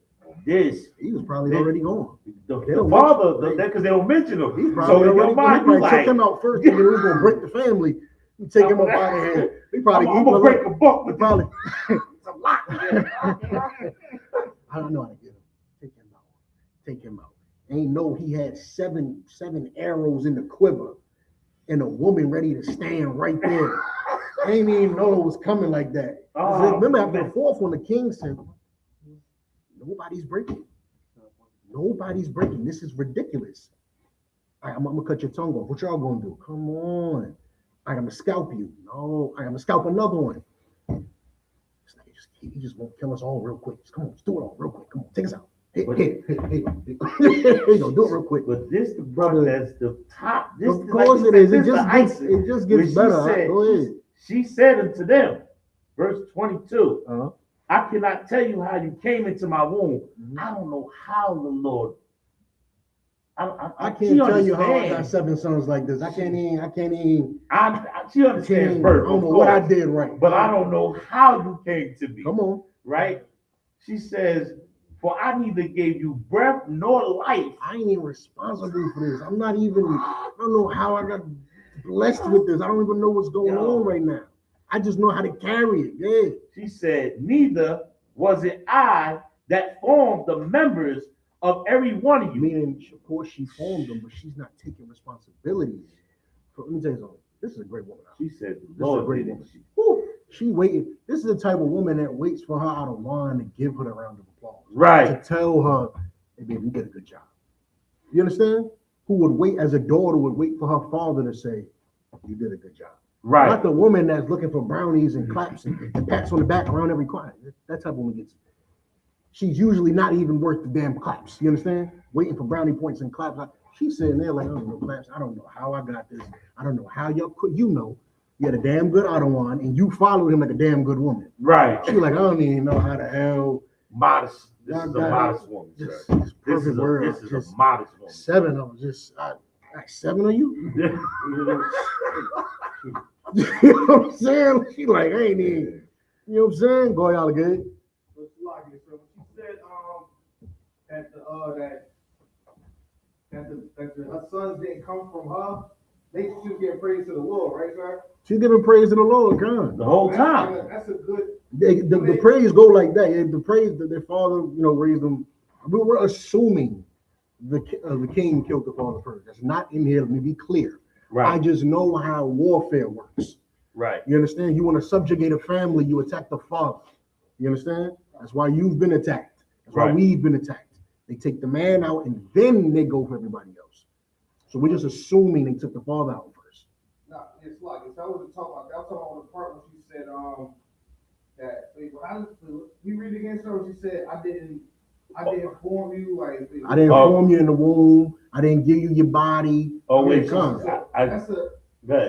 this he was probably already gone. The father, because they don't mention him. He probably already gone. He took him out first, thinking he was gonna break the family. He take him up out of here. He probably I'm gonna break a buck with probably. It's a lot. I don't know how to get him. Take him out. Ain't know he had seven arrows in the quiver and a woman ready to stand right there. Ain't even know it was coming like that. Remember after the 4th one, the king said, nobody's breaking. Nobody's breaking. This is ridiculous. All right, I'm gonna cut your tongue off. What y'all gonna do? Come on. I'm gonna scalp you. No, I'm gonna scalp another one. He just won't kill us all real quick. Just come on, let's do it all real quick. Come on, take us out. Hey, do it real quick. But this, the brother, that's the top. This of course it is. It just gets better. Go ahead. She said unto them, verse 22, I cannot tell you how you came into my womb. I don't know how the Lord. I can't tell you how I got 7 sons like this. I can't even. She understands birth. I don't know what I did right. But I don't know how you came to be. Come on. Right? She says, for I neither gave you breath nor life. I ain't even responsible for this. I don't know how I got blessed with this. I don't even know what's going on right now. I just know how to carry it. Yeah. She said, neither was it I that formed the members of every one of you. Meaning, of course, she formed them, but she's not taking responsibility. So let me tell you something. This is a great woman. She said, this is a great woman. She waited. This is the type of woman that waits for her out of line to give her the round of applause. Right. To tell her, hey, baby, you did a good job. You understand? Who would wait, as a daughter, would wait for her father to say, you did a good job. Right. Not the woman that's looking for brownies and claps and pats on the back around every corner. That type of woman gets. She's usually not even worth the damn claps. You understand? Waiting for brownie points and claps. She's sitting there like, I don't know claps. I don't know how I got this. I don't know how y'all could. You had a damn good Ottawa and you followed him like a damn good woman. Right. She's like, I don't even know how the hell. Modest. This is a modest woman. This is a modest woman. 7 of them. Just 7 of you. You know what I'm saying? She like, I ain't even. You know what I'm saying? Go y'all good. So she said that her sons didn't come from her. She was giving praise to the Lord, right, sir? She's giving praise to the Lord, God. The whole time. That's a good. The praise go like that. Yeah, the praise that their father, raised them. We're assuming the king killed the father first. That's not in here. Let me be clear. Right. I just know how warfare works. Right. You understand? You want to subjugate a family, you attack the father. You understand? That's why you've been attacked. That's why we've been attacked. They take the man out and then they go for everybody else. So we're just assuming they took the father out first. No, it's like if I was talking about the part when she said that you read it again, sir. She said I didn't form you like I didn't form you in the womb. I didn't give you your body. Oh wait, that's a now you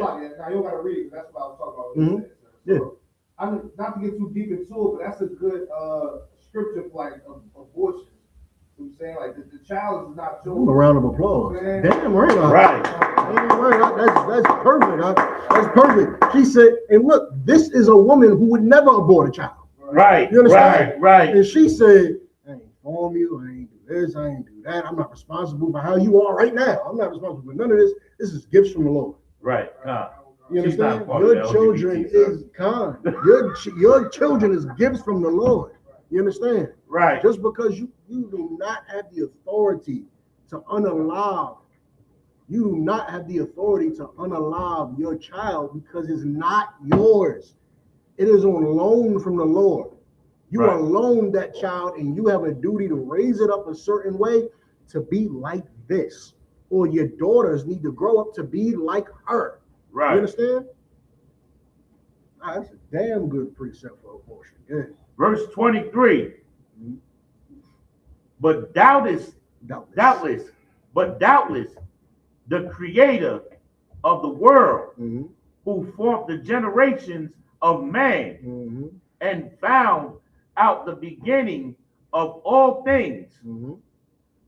don't gotta read it. That's what I was talking about. Yeah. So, I'm not to get too deep into it, but that's a good scripture for like abortion. You know what I'm saying, like the child is not chosen. A round of applause. Man. Damn right. Right. Damn right. That's perfect. That's perfect. She said, and look, this is a woman who would never abort a child. Right. Right, You understand? right. And she said, I ain't inform you, I ain't do this, I ain't do that. I'm not responsible for how you are right now. I'm not responsible for none of this. This is gifts from the Lord. Right. You She's not understand? part of Your the children LGBT, sir. is kind. Your children is gifts from the Lord. You understand? Right. Just because you do not have the authority to unalive, you do not have the authority to unalive your child because it's not yours. It is on loan from the Lord. You Right. are loaned that child and you have a duty to raise it up a certain way to be like this. Or your daughters need to grow up to be like her. Right. You understand? That's a damn good precept for abortion. Yeah. Verse 23. But doubtless, the creator of the world, who formed the generations of man and found out the beginning of all things,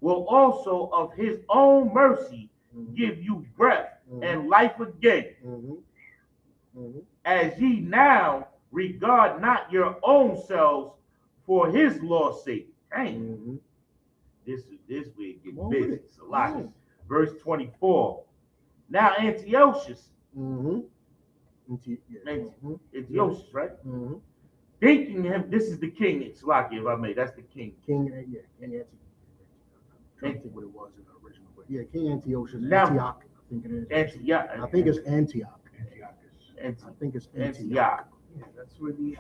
will also of his own mercy give you breath and life again, as ye now regard not your own selves for his law's sake. Dang. This way it gets busy. Salaki. Verse 24. Now Antiochus, Antiochus, right? Thinking him, this is the king, it's Salaki, if I may, that's the king. King Antiochus. I can't think what it was in the original, but yeah, King Antiochus, Now, Antioch, I think it is. Antioch. I think it's Antioch. I think it's Antioch. Yeah, that's where the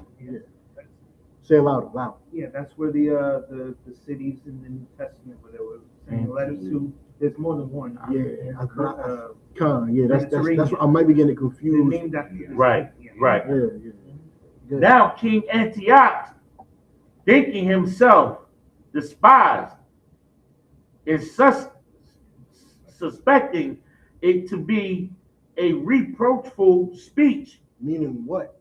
Say it loud. Yeah, that's where the cities in the New Testament where they were sending letters to. There's more than one. That's what I might be getting confused. Named after this. Right. Yeah. Now King Antioch, thinking himself despised, is suspecting it to be a reproachful speech. Meaning what?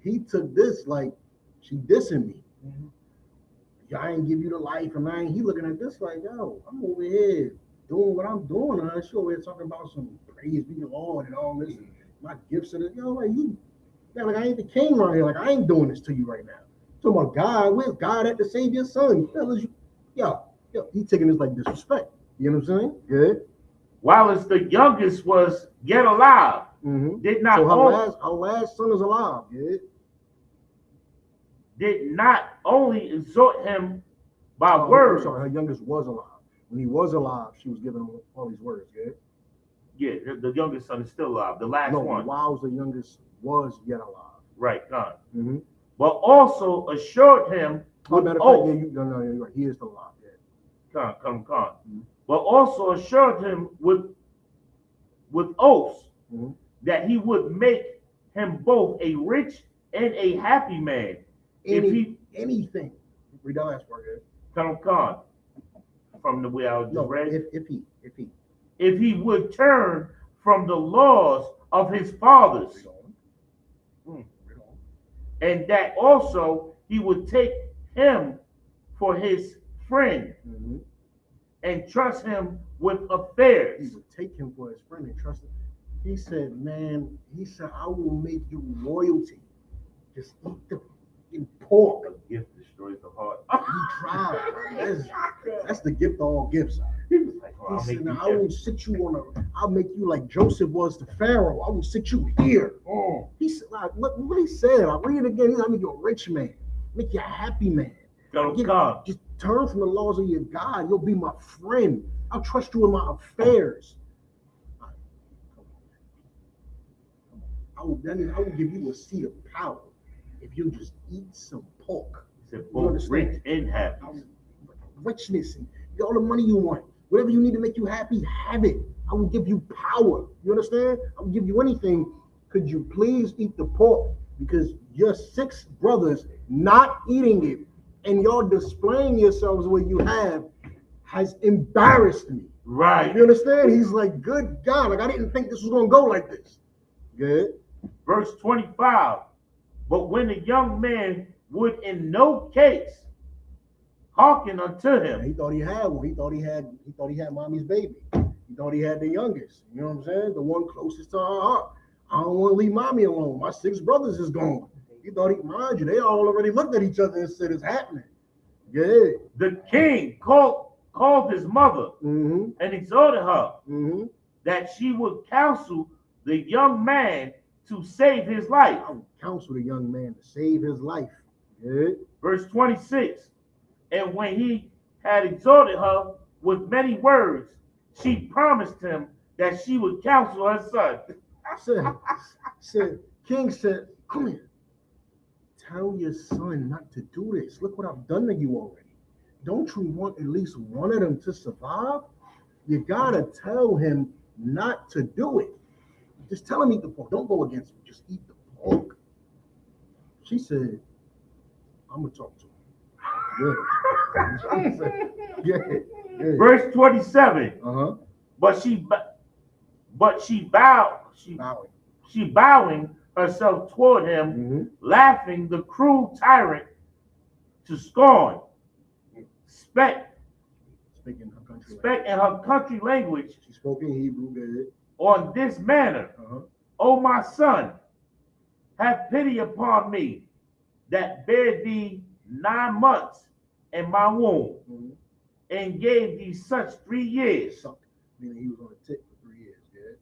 He took this like she dissing me. I ain't give you the life, and he looking at this like, yo, I'm over here doing what I'm doing. She over here talking about some praise be the Lord and all this, my gifts and yo, like like I ain't the king right here. Like I ain't doing this to you right now. Talking about God, where's God at to save your son? Yo, he taking this like disrespect. You know what I'm saying? Good. While as the youngest was yet alive, did not so her last son is alive. Good. Did not only exhort him by words. I'm sorry, her youngest was alive. When he was alive, she was giving him all these words. Good. Yeah, the youngest son is still alive. The last one. While the youngest was yet alive. Right, gone. But also assured him with oath. You're right. He is still alive. Yeah. Come. But also assured him with oaths that he would make him both a rich and a happy man. Anything. Read that last word. Come. From the way I was just read. If he would turn from the laws of his fathers, and that also he would take him for his friend and trust him with affairs. He would take him for his friend and trust him. He said, I will make you royalty. Just eat the pork. A gift destroys the heart. He tried. That's the gift of all gifts. He was like, he said, I will sit you I'll make you like Joseph was to Pharaoh. I will sit you here. He said, look what he said. I'll read it again. I'll make you a rich man. Make you a happy man. Just turn from the laws of your God. You'll be my friend. I'll trust you in my affairs. I will give you a seat of power if you just eat some pork. He said, both rich and happy. Richness and all the money you want. Whatever you need to make you happy, have it. I will give you power. You understand? I will give you anything. Could you please eat the pork? Because your 6 brothers not eating it and y'all displaying yourselves the way you have has embarrassed me. Right. You understand? He's like, good God, like I didn't think this was gonna go like this. Good. Verse 25. But when the young man would in no case hearken unto him. He thought he had one. He thought he had mommy's baby. He thought he had the youngest. You know what I'm saying? The one closest to her heart. I don't want to leave mommy alone. My 6 brothers is gone. He thought he, mind you, they all already looked at each other and said it's happening. Yeah. The king called his mother Mm-hmm. and exhorted her Mm-hmm. that she would counsel the young man to save his life. I would counsel the young man to save his life. Yeah. Verse 26. And when he had exhorted her with many words, she promised him that she would counsel her son. King said, come here. Tell your son not to do this. Look what I've done to you already. Don't you want at least one of them to survive? You gotta tell him not to do it. Just tell him eat the pork. Don't go against him. Just eat the pork. She said, I'm gonna talk to him. Yeah. Yeah. Verse 27. Uh-huh. But she bowing herself toward him, Mm-hmm. laughing the cruel tyrant to scorn. Spec in her country language. She spoke in Hebrew, good. On this manner, Uh-huh. O my son, have pity upon me that bare thee 9 months in my womb, Mm-hmm. and gave thee such 3 years, Sucked. Meaning he was on a tick for 3 years, good.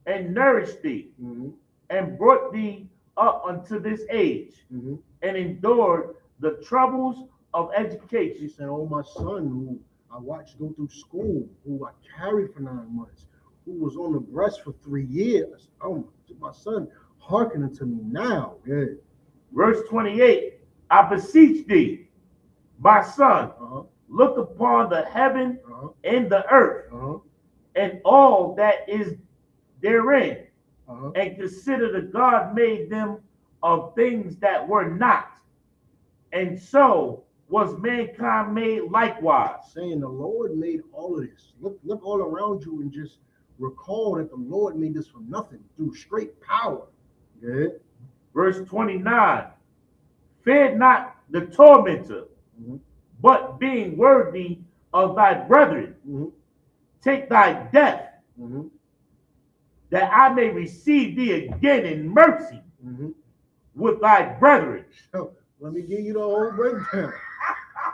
and nourished thee, Mm-hmm. and brought thee up unto this age, Mm-hmm. and endured the troubles of She education. said, oh, my son, who I watched go through school, who I carried for 9 months, who was on the breast for 3 years. Oh, my son, hearken unto me now. Yeah. Verse 28, I beseech thee, my son, Uh-huh. look upon the heaven Uh-huh. and the earth, Uh-huh. and all that is therein, Uh-huh. and consider the God made them of things that were not, and so was mankind made likewise. Saying the Lord made all of this. Look all around you and just recall that the Lord made this from nothing through straight power. Yeah. Verse 29, fear not the tormentor, Mm-hmm. but being worthy of thy brethren, Mm-hmm. take thy death, Mm-hmm. that I may receive thee again in mercy Mm-hmm. with thy brethren. So let me give you the whole breakdown.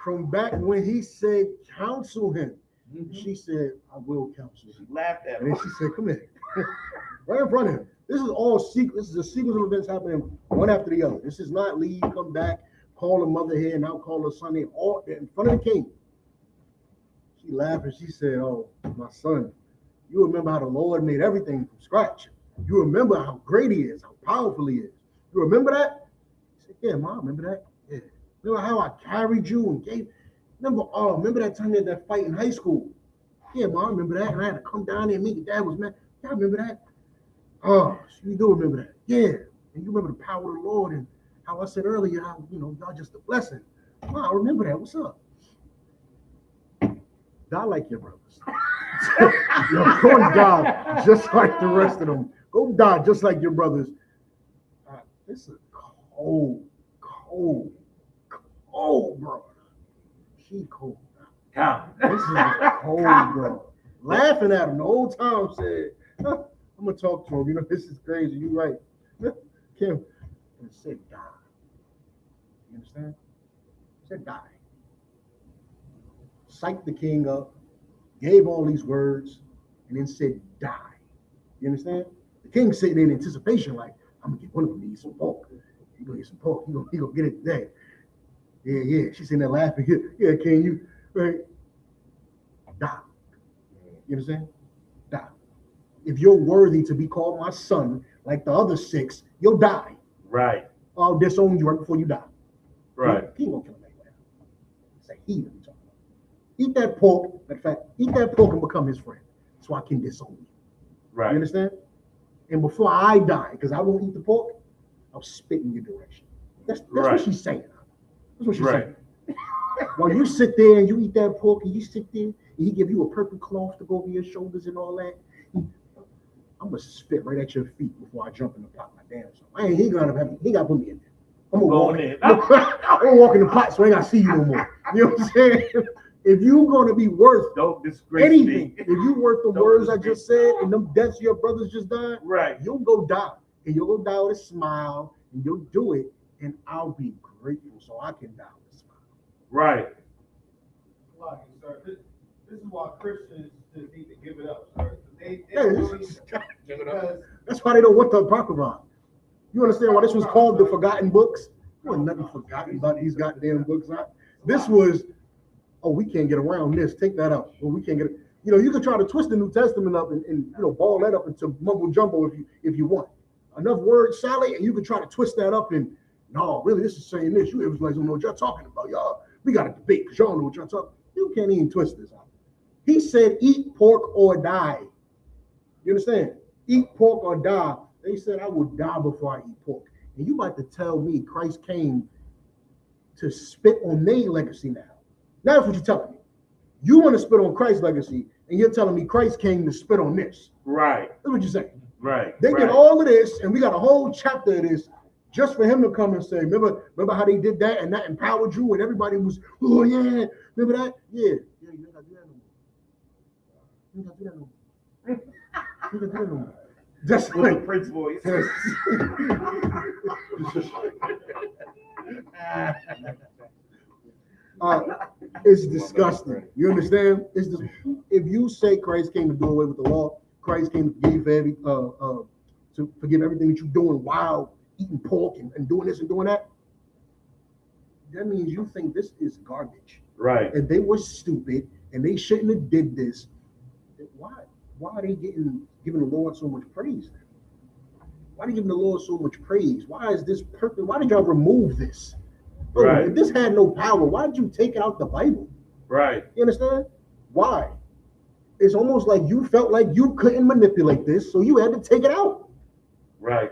From back when he said, counsel him, she said, I will counsel him. She laughed at And him. then she said, come here. Right in front of him. This is all secret. This is a sequence of events happening one after the other. This is not leave, come back, call the mother here, now call the son here, all in front of the king. She laughed and she said, oh, my son, you remember how the Lord made everything from scratch. You remember how great he is, how powerful he is. You remember that? He said, yeah, Mom, remember that? Yeah. Remember how I carried you and gave? Remember that time we had that fight in high school? Yeah, Mom, remember that? And I had to come down there and meet your dad was mad. Yeah, I remember that. Oh, you do remember that. Yeah. And you remember the power of the Lord and how I said earlier, how, y'all just a blessing. Mom, I remember that. What's up? Die like your brothers. Go and die just like the rest of them. Go die just like your brothers. This is a cold, bro. She cold. This is a cold, bro. Laughing at him the whole time. Said, I'm gonna talk to him. This is crazy. You right, Kim. And said die. You understand? Said die. Psyched the king up, gave all these words, and then said die. You understand? The king sitting in anticipation, like, I'm gonna get one of them to eat some pork. He gonna eat some pork. He gonna get it today. Yeah. She's sitting there laughing. Yeah, king, you right? Die. You understand? Die. If you're worthy to be called my son, like the other 6, you'll die. Right. I'll disown you right before you die. Right. He ain't gonna kill him anyway. It's a heathen. Eat that pork. In fact, eat that pork and become his friend, so I can disown you. Right. You understand? And before I die, because I won't eat the pork, I'll spit in your direction. That's right. what she's saying. That's what she's saying. While you sit there and you eat that pork and you sit there and he give you a purple cloth to go over your shoulders and all that, I'm gonna spit right at your feet before I jump in the pot. My damn self. He gotta put me in there. I'm gonna walk in. I'm gonna walk in the pot so I ain't gotta see you no more. You know what I'm saying? If you're gonna be worth anything, if you worth the words I just said and them deaths your brothers just died, right? You'll go die, and you'll go die with a smile, and you'll do it, and I'll be grateful so I can die with a smile. Right. Like, sir, this is why Christians just need to give it up, sir. They Yeah, don't this really, is- because that's why they don't want the Apocrypha. You understand why this was called the Forgotten Books? There wasn't nothing forgotten about these goddamn books. Huh? This was, oh, we can't get around this. Take that out. Well, we can't get it. You know, you can try to twist the New Testament up and you know, ball that up into mumbo jumbo if you want. Enough word salad, and you can try to twist that up and no, really, this is saying this. You Israelites don't know what y'all talking about. Y'all, we got a debate because y'all know what y'all talking. You can't even twist this out. He said, eat pork or die. You understand? Eat pork or die. They said, I will die before I eat pork. And you about to tell me Christ came to spit on their legacy now. Now that's what you're telling me. You want to spit on Christ's legacy, and you're telling me Christ came to spit on this. Right. That's what you're saying. Right. They right. did all of this, and we got a whole chapter of this just for him to come and say, remember how they did that and that empowered you, and everybody was, oh yeah, remember that? Yeah, you ain't got to do that no more. You ain't got to do that no more. You ain't got to do that no more. Just With the like Prince voice. it's disgusting. You understand? It's just, if you say Christ came to do away with the law, Christ came to forgive everything that you're doing while eating pork and doing this and doing that, that means you think this is garbage. Right. And they were stupid and they shouldn't have did this. Why are they giving the Lord so much praise? Why are they giving the Lord so much praise? Why is this perfect? Why did y'all remove this? Bro, Right. if this had no power, why did you take it out the Bible? Right. You understand? Why? It's almost like you felt like you couldn't manipulate this, so you had to take it out. Right.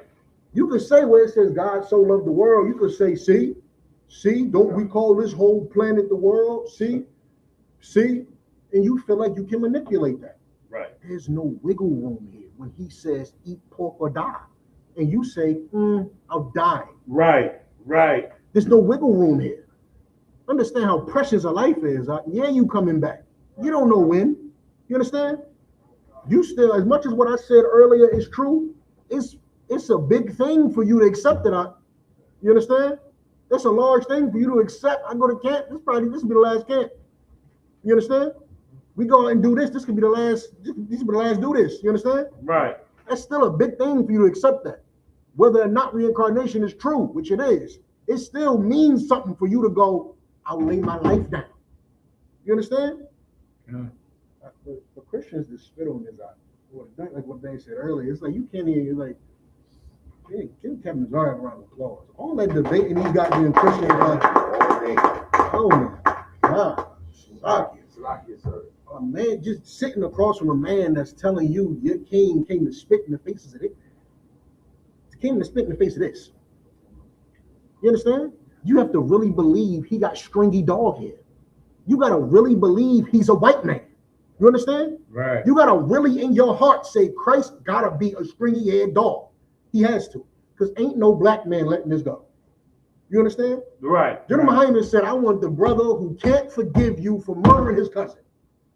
You could say where it says God so loved the world, you could say, see, don't we call this whole planet the world? See, and you feel like you can manipulate that. Right. There's no wiggle room here when he says eat pork or die. And you say, I'll die. Right. Right. There's no wiggle room here. Understand how precious a life is. Yeah, you coming back. You don't know when. You understand? You still, as much as what I said earlier is true, it's a big thing for you to accept it. You understand? That's a large thing for you to accept. I go to camp. This will be the last camp. You understand? We go out and do this. This could be the last. This could be the last do this. You understand? Right. That's still a big thing for you to accept that. Whether or not reincarnation is true, which it is, it still means something for you to go, I'll lay my life down. You understand? Yeah. For Christians to spit on this, like what they said earlier, it's like you can't even, like, give Kevin Zarek around the applause. All that debating these goddamn Christians, oh my God. A man just sitting across from a man that's telling you your king came to spit in the faces of it. Came to spit in the face of this. You understand? You have to really believe he got stringy dog hair. You gotta really believe he's a white man. You understand? Right. You gotta really in your heart say Christ gotta be a stringy haired dog. He has to, because ain't no black man letting this go. You understand? Right. General Hyman said, I want the brother who can't forgive you for murdering his cousin,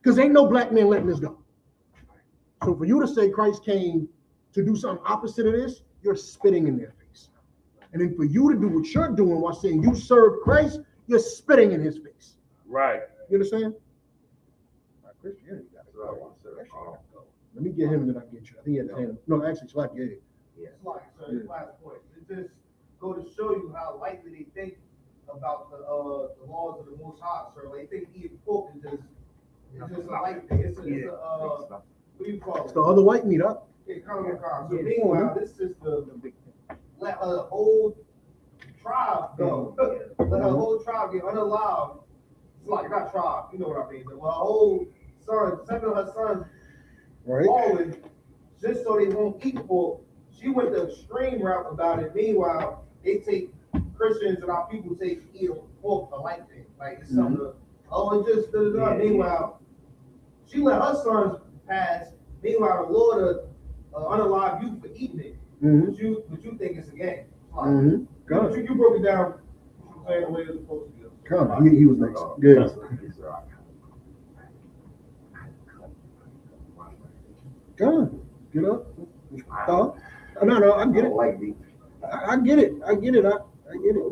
because ain't no black man letting this go. So for you to say Christ came to do something opposite of this, you're spitting in their face. And then for you to do what you're doing while saying you serve Christ, you're spitting in his face. Right. You understand? Christianity got to go. Let me get him and then I get you. I think he had the hand. No, actually, it's like, yeah. it's like, so it's last point. It just go to show you how lightly they think about the laws of the Most High. So they think eating pork is just a light thing. It's a what do you call it? It's the other white meat up. Yeah, common cause. So meanwhile, this system let her whole tribe go. Let her whole tribe get unalive. It's like not tribe, you know what I mean. But her whole son, 7 of her sons, Right. fallen just so they won't eat pork. She went the extreme route about it. Meanwhile, they take Christians and our people take eating pork a light thing. Like it's something. It's just Meanwhile, she let her sons pass. Meanwhile, the Lord unalive you for eating it. But you think it's a game. Like, you broke it down the way it's supposed to be. Come, he was next. Good. Come on, get up. No, I get it. I get it. I get it.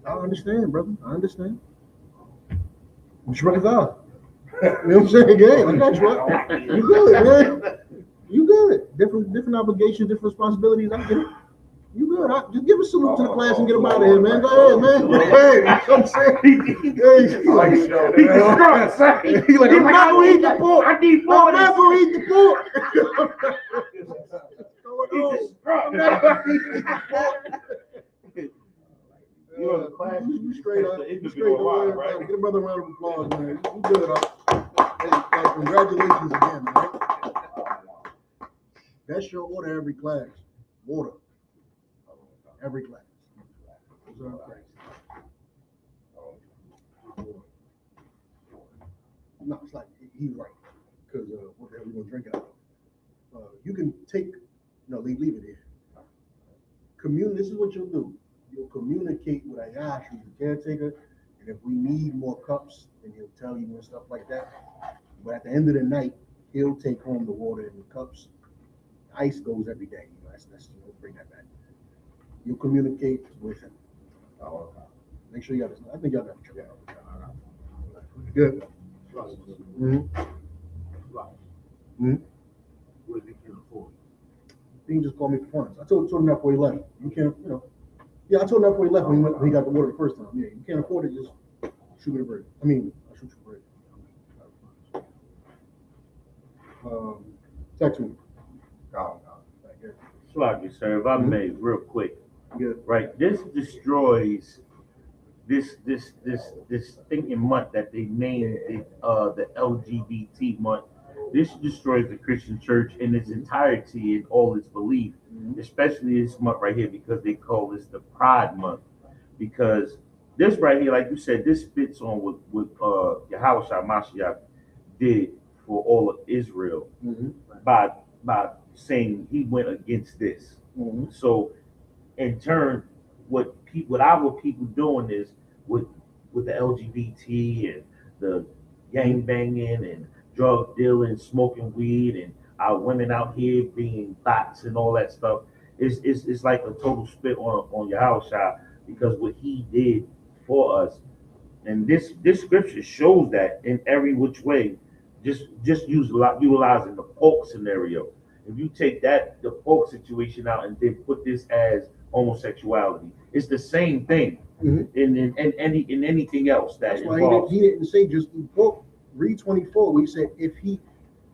I understand, brother. I understand. Shrug his eyes. You know what I'm saying? Yeah, I got you. You good, man. You good. Different obligations, different responsibilities. I get it. You good. Just give a salute to the class and get them out of here, man. Go ahead, man. Hey, you know what I'm saying? He's like, He's like, I'm not gonna eat the pork. I need I'm more not gonna eat the pork. I'm not gonna eat the pork. You in the class? You straight up. It's You the straight individual up. line, right? Get a brother a round of applause, man. You good, huh? Hey, congratulations again, man. That's your order every class. Water. Every class. No, it's like he's right. Because what the hell we gonna drink it out of? You can take leave it here. This is what you'll do. You'll communicate with Ayash, who's the caretaker, and if we need more cups, then he'll tell you and stuff like that. But at the end of the night, he'll take home the water and the cups. Ice goes every day. That's bring that back. You'll communicate with him. Make sure you got this. I think y'all got it. Good. What they can afford. He can just call me for funds. I told him that before he left. You can't, Yeah, I told him that before he left when he got the water the first time. Yeah, you can't afford it, just shoot me the bread. I mean, I'll shoot you bread. Text me. Sluggy, sir, if I may, real quick. Yeah. Right, this destroys this thinking month that they named it, the LGBT month. This destroys the Christian church in its entirety and all its belief, especially this month right here, because they call this the Pride Month. Because this right here, like you said, this fits on what Yahweh Mashiach did for all of Israel by saying he went against this. So in turn, what our people doing is with the LGBT and the gang banging and drug dealing, smoking weed, and our women out here being thoughts and all that stuff. It's like a total spit on Yahushua, because what he did for us. And this scripture shows that in every which way. Just utilizing the folk scenario. If you take the folk situation out and then put this as homosexuality, it's the same thing. In anything else that's why he didn't say just eat pork. Read 24. Where he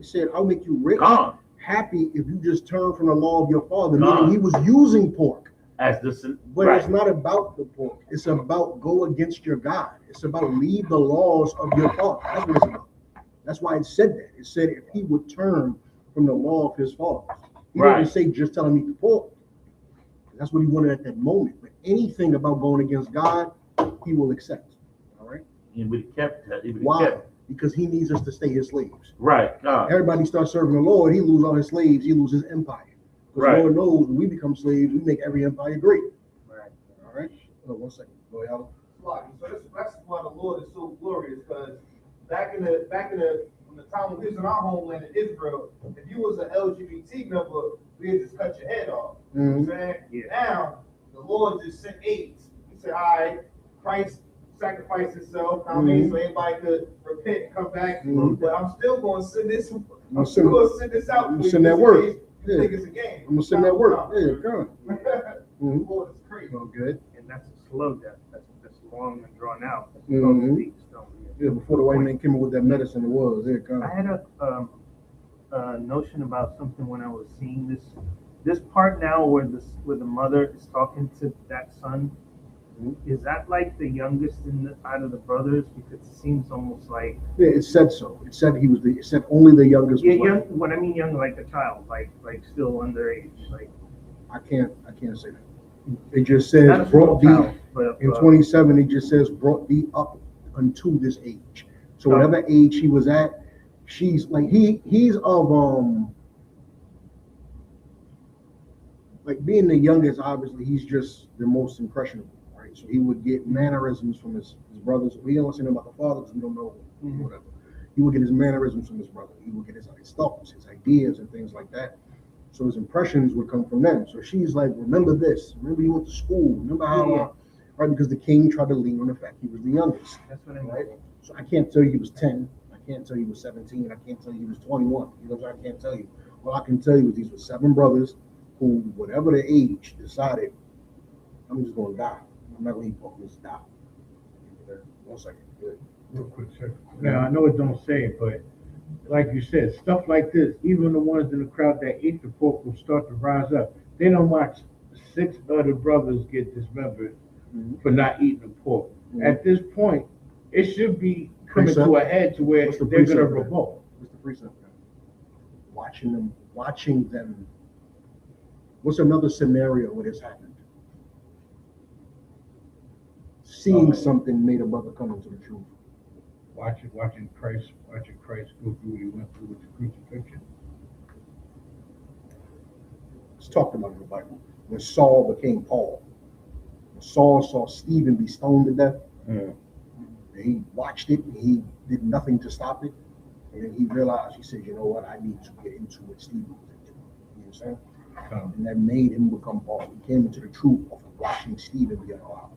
said, "I'll make you rich, happy if you just turn from the law of your father." Meaning he was using pork as the, but it's not about the pork. It's about go against your God. It's about leave the laws of your father. That's what it's about. That's why it said that. It said if he would turn from the law of his father. He didn't say just tell him eat the pork. That's what he wanted at that moment. But anything about going against God, he will accept. All right. And we kept. Why? Because he needs us to stay his slaves. Right. Everybody starts serving the Lord, he loses all his slaves, he loses his empire. Because the Lord knows when we become slaves, we make every empire great. Right. All right. Hold on 1 second. Go ahead, Alan. So that's why the Lord is so glorious, because back in the when the time when we was in our homeland in Israel, if you was an LGBT member, we'd just cut your head off. You know what I'm saying? Yeah. Now the Lord just sent AIDS. He said, all right, Christ sacrificed himself, I mean, so everybody could repent and come back. But I'm still gonna send this. I'm still gonna send this out. I'm gonna send that word. You think it's a game. I'm gonna send that word. Yeah, come on. Lord is crazy. Oh, good. And that's a slow death. That's long and drawn out. Yeah, before the white man came up with that medicine, it was. Yeah, come on. I had a notion about something when I was seeing this part now where the mother is talking to that son. Is that like the youngest out of the brothers? Because it seems almost like it said so. It said it said only the youngest. Yeah, young. When I mean young, like a child, like still underage. Like I can't say that. It just says brought thee in 27. It just says brought thee up unto this age. So whatever age she was at, she's like he's of like being the youngest. Obviously, he's just the most impressionable. So he would get mannerisms from his brothers. We don't say nothing about the father because we don't know whatever. He would get his mannerisms from his brother. He would get his thoughts, his ideas, and things like that. So his impressions would come from them. So she's like, remember this. Remember you went to school. Remember how right? Because the king tried to lean on the fact he was the youngest, That's what I mean. right? So I can't tell you he was 10. I can't tell you he was 17. I can't tell you he was 21. You know what I'm saying? I can't tell you. All I can tell you is these were 7 brothers who, whatever their age, decided, I'm just going to die. I'm not going to eat pork. Just die. 1 second. Good. Real quick, sir. Now, I know it don't say it, but like you said, stuff like this, even the ones in the crowd that ate the pork will start to rise up. They don't watch 6 other brothers get dismembered for not eating the pork. At this point, it should be coming to a head to where What's the they're going to precept for that? revolt. What's the precept for that? Watching them. What's another scenario where this happened? Seeing something made a brother come into the truth. Watching Christ go through what he went through with the crucifixion. It's talked about in the Bible. When Saul became Paul, when Saul saw Stephen be stoned to death, he watched it and he did nothing to stop it. And then he realized, he said, you know what, I need to get into what Stephen was into. You understand? And that made him become Paul. He came into the truth of watching Stephen be alive.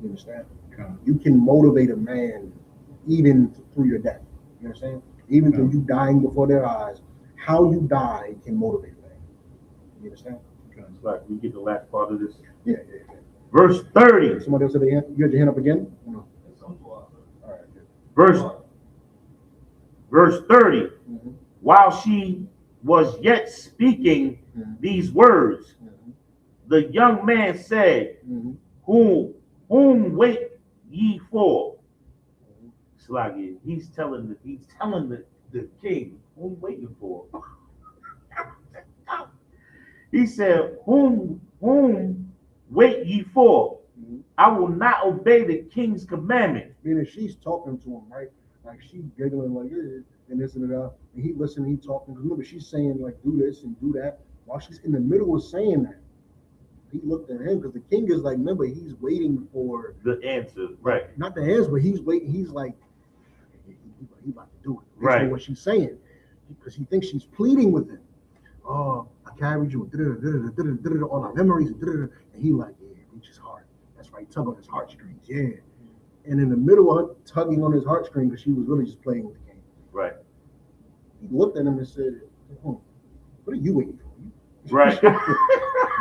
You understand? You can motivate a man even through your death. You understand? Even through you dying before their eyes, how you die can motivate a man. You understand? It's like we get the last part of this. Yeah. Verse 30. Somebody else had their hand? You had your hand up again? No. All right, good. Verse 30. While she was yet speaking these words, the young man said, whom wait ye for? It's like he's telling the king, whom waiting for? He said, whom wait ye for? I will not obey the king's commandment. Meaning she's talking to him, right? Like she's giggling like, yeah, and this and that. And he listening, he talking. Because remember, she's saying like, do this and do that. While she's in the middle of saying that, he looked at him because the king is like, remember, he's waiting for the answer, right? Not the answer, but he's waiting. He's like, he's about to do it. Right. What she's saying, because he thinks she's pleading with him. Oh, I carried you, all our memories, and he like, yeah, reach his heart. That's right, tug on his heartstrings, yeah. And in the middle of her tugging on his heartstrings, because she was really just playing with the king. Right. He looked at him and said, what are you waiting for? Right.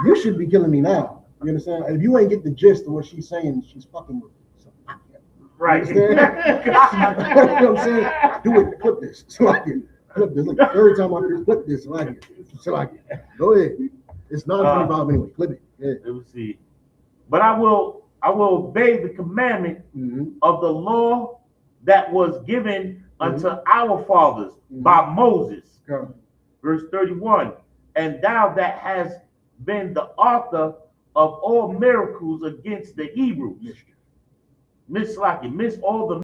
You should be killing me now. You understand? If you ain't get the gist of what she's saying, she's fucking with me. So, right. You understand? You know what I'm saying? Do it. Clip this. So I can clip this. Like the third time I can clip this. So I can. So I can. Go ahead. It's 9:25 anyway. Clip it. Yeah. Let me see. But I will obey the commandment of the law that was given unto our fathers by Moses. Verse 31. And thou that hast been the author of all miracles against the Hebrews. Miss all the